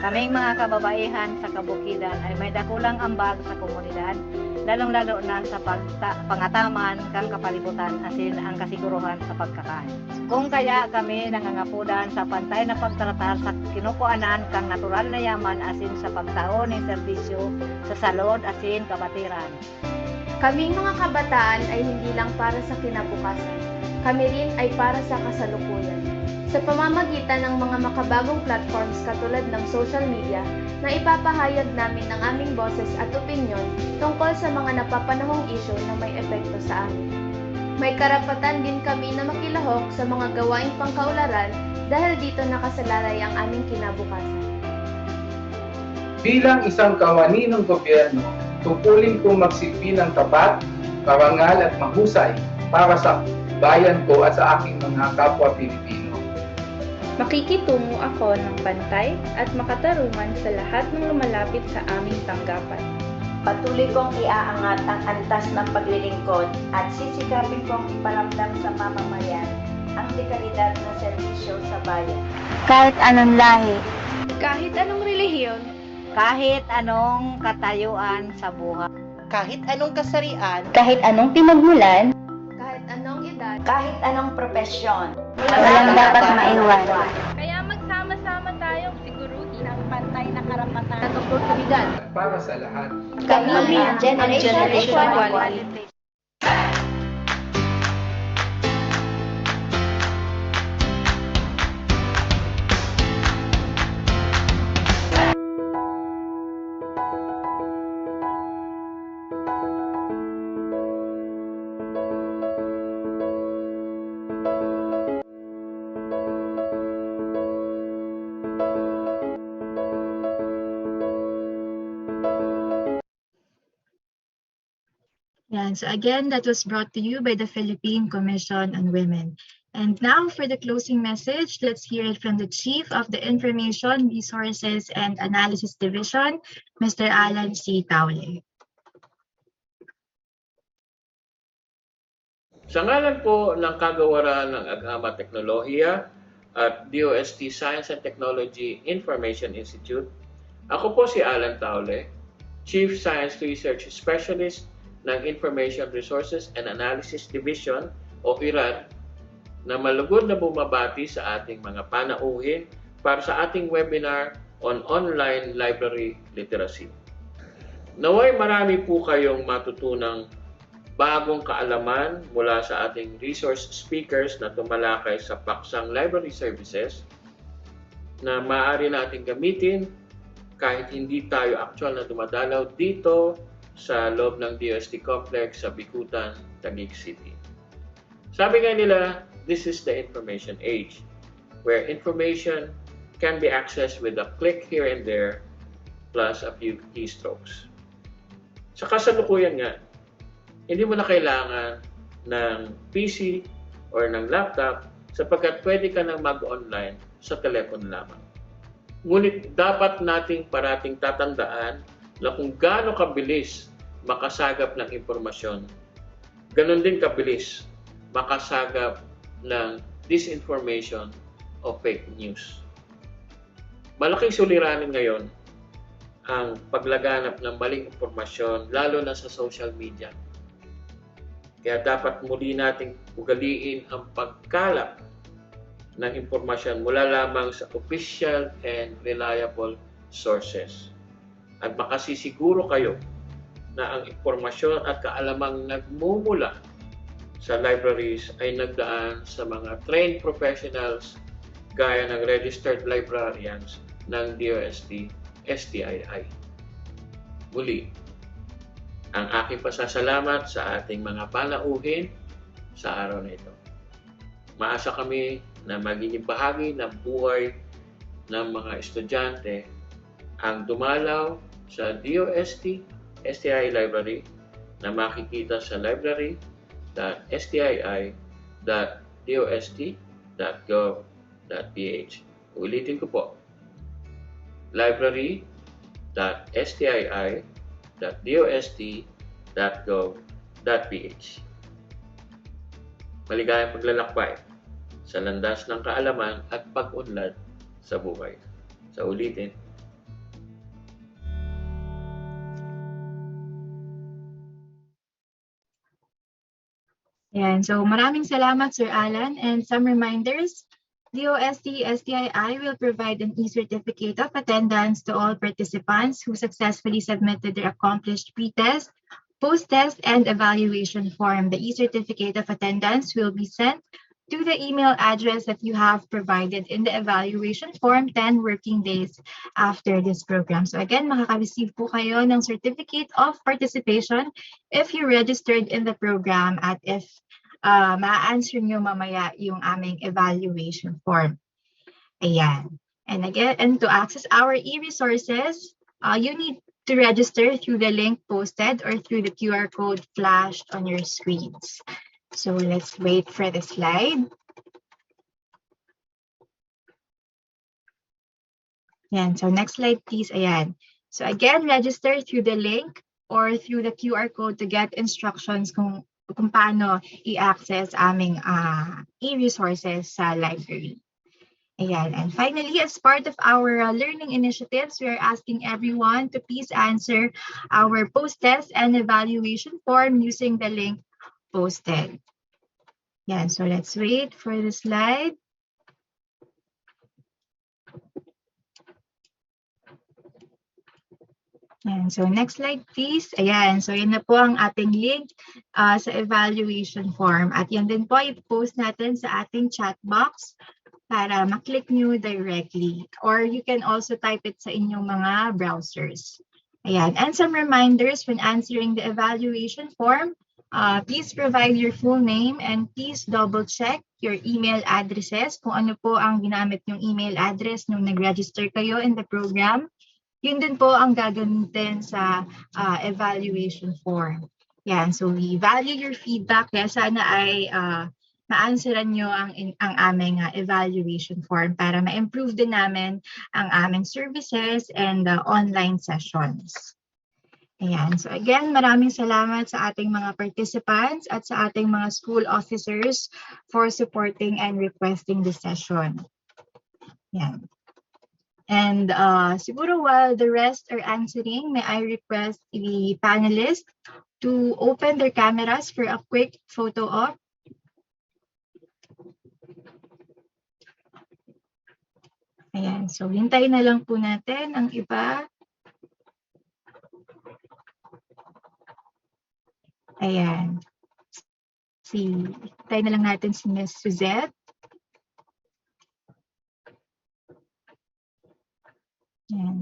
Kaming mga kababaihan sa kabukidan ay may dakulang ambag sa komunidad, lalong-lalo na sa pangataman kang kapalibutan asin ang kasiguruhan sa pagkakain. Kung kaya kami nangangapudan sa pantay na pagtratar sa kinukuanan kang natural na yaman asin sa pagtaon ng serbisyo sa salod asin kabatiran. Kaming mga kabataan ay hindi lang para sa kinabukasan. Kami rin ay para sa kasalukuyan. Sa pamamagitan ng mga makabagong platforms katulad ng social media, na ipapahayag namin ng aming boses at opinyon tungkol sa mga napapanahong isyu na may epekto sa amin. May karapatan din kami na makilahok sa mga gawaing pangkaularan dahil dito nakasalalay ang aming kinabukasan. Bilang isang kawani ng gobyerno, tungkulin kong magsilbi ng tapat, parangal at mahusay para sa bayan ko at sa aking mga kapwa Pilipino. Makikitungo ako ng pantay at makatarungan sa lahat ng lumalapit sa aming tanggapan. Patuloy kong iaangat ang antas ng paglilingkod at sisikapin kong iparamdam sa mamamayan ang dekalidad ng serbisyo sa bayan. Kahit anong lahi, kahit anong relihiyon, kahit anong katayuan sa buhay, kahit anong kasarian, kahit anong pinagmulan, kahit anong edad, kahit anong propesyon, walang dapat maiwan. Kaya magsama-sama tayong siguruhin ang pantay na karapatan at oportunidad para sa lahat. kami ang Generation Equality. And so again, that was brought to you by the Philippine Commission on Women. And now for the closing message, let's hear it from the Chief of the Information Resources and Analysis Division, Mr. Alan C. Taule. Sa ngalan po ng kagawaran ng Agama Teknolohiya at DOST Science and Technology Information Institute, ako po si Alan Taule, Chief Science Research Specialist ng Information Resources and Analysis Division o IRAD, na malugod na bumabati sa ating mga panauhin para sa ating webinar on online library literacy. Naway marami po kayong matutunang bagong kaalaman mula sa ating resource speakers na tumalakay sa paksang library services na maaari natin gamitin kahit hindi tayo actual na dumadalaw dito sa loob ng DOST Complex sa Bikutan, Taguig City. Sabi nga nila, this is the information age, where information can be accessed with a click here and there plus a few keystrokes. Sa kasalukuyan nga, hindi mo na kailangan ng PC or ng laptop sapagkat pwede ka nang mag-online sa telepono lamang. Ngunit dapat nating parating tatandaan na kung gaano kabilis makasagap ng impormasyon, ganon din kabilis makasagap ng disinformation o fake news. Malaking suliranin ngayon ang paglaganap ng maling impormasyon lalo na sa social media. Kaya dapat muli nating ugaliin ang pagkalap ng impormasyon mula lamang sa official and reliable sources. At makasisiguro kayo na ang impormasyon at kaalamang nagmumula sa libraries ay nagdaan sa mga trained professionals gaya ng registered librarians ng DOST-STII. Muli, ang aking pasasalamat sa ating mga panauhin sa araw na ito. Maasa kami na magiging bahagi ng buhay ng mga estudyante ang dumalaw sa DOST-STII Library na makikita sa library.stii.dost.gov.ph. Ulitin ko po, library.stii.dost.gov.ph. Maligayang paglalakbay sa landas ng kaalaman at pag-unlad sa buhay. Sa ulitin, Yan. So maraming salamat, Sir Alan. And some reminders, DOST-STII will provide an e-certificate of attendance to all participants who successfully submitted their accomplished pre-test, post-test, and evaluation form. The e-certificate of attendance will be sent to the email address that you have provided in the evaluation form 10 working days after this program. So again, makaka-receive po kayo ng certificate of participation if you registered in the program at if ma-answer nyo mamaya yung aming evaluation form. Ayan. And again, and to access our e-resources, you need to register through the link posted or through the QR code flashed on your screens. So let's wait for the slide. Ayan. So next slide, please. Ayan. So again, register through the link or through the QR code to get instructions kung paano i-access aming e-resources sa library. Ayan. And finally, as part of our learning initiatives, we are asking everyone to please answer our post-test and evaluation form using the link posted. Yeah, so let's wait for the slide. Ayan, so next slide, please. Ayan, so yun na po ang ating link sa evaluation form. At yan din po, i-post natin sa ating chat box para maklik nyo directly. Or you can also type it sa inyong mga browsers. Ayan, and some reminders when answering the evaluation form. Please provide your full name and please double-check your email addresses kung ano po ang ginamit yung email address nung nag-register kayo in the program. Yun din po ang gagamitin sa evaluation form. Yan, so we value your feedback. Kaya sana ay ma-answeran nyo ang aming evaluation form para ma-improve din namin ang aming services and online sessions. Ayan. So again, maraming salamat sa ating mga participants at sa ating mga school officers for supporting and requesting this session. Ayan. And siguro while the rest are answering, may I request the panelists to open their cameras for a quick photo op. Ayan. So hintayin na lang po natin ang iba. Ayan. Hintayin na lang natin si Ms. Suzette. Ayan.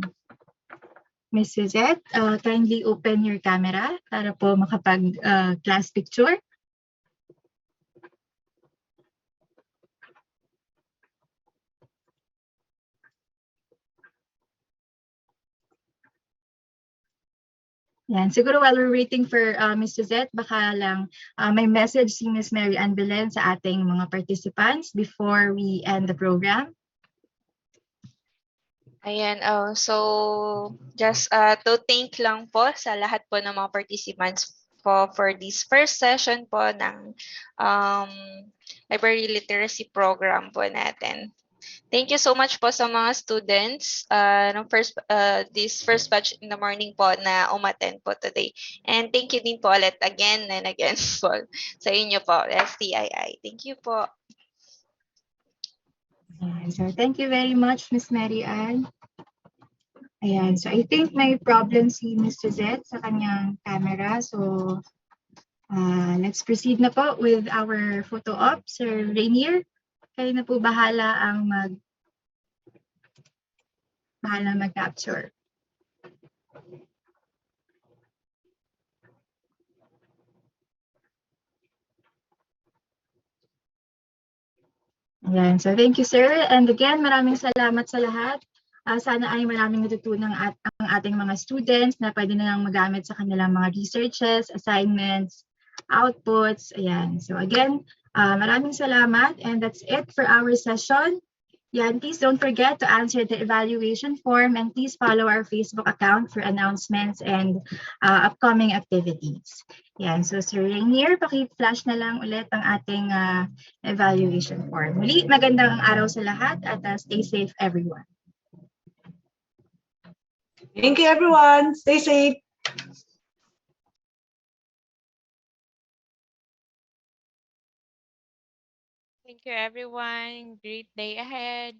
Ms. Suzette, kindly open your camera para po makapag-class picture. Yan. Siguro while we're waiting for Ms. Suzette, baka lang may message si Ms. Mary Ann Belen sa ating mga participants before we end the program. Ayan, so just to thank lang po sa lahat po ng mga participants po for this first session po ng library literacy program po natin. Thank you so much po sa mga students this first batch in the morning po na umattend po today. And thank you din po ulit again and again po sa inyo po, STII. Thank you po. So thank you very much, Ms. Mary Ann. Ayan, so I think may problem si Ms. Suzette sa kanyang camera. So let's proceed na po with our photo op. Sir Rainier, kayo na po bahala mag-capture. Ayan, so thank you, sir. And again, maraming salamat sa lahat. Sana ay maraming natutunan ang ating mga students na pwede na lang magamit sa kanilang mga researches, assignments, outputs. Ayan. So again, maraming salamat, and that's it for our session. Yan, please don't forget to answer the evaluation form, and please follow our Facebook account for announcements and upcoming activities. Yan, so Sir Rainier, paki-flash na lang ulit ang ating evaluation form. Muli, magandang araw sa lahat at stay safe everyone. Thank you everyone. Stay safe. Thank you everyone. Great day ahead.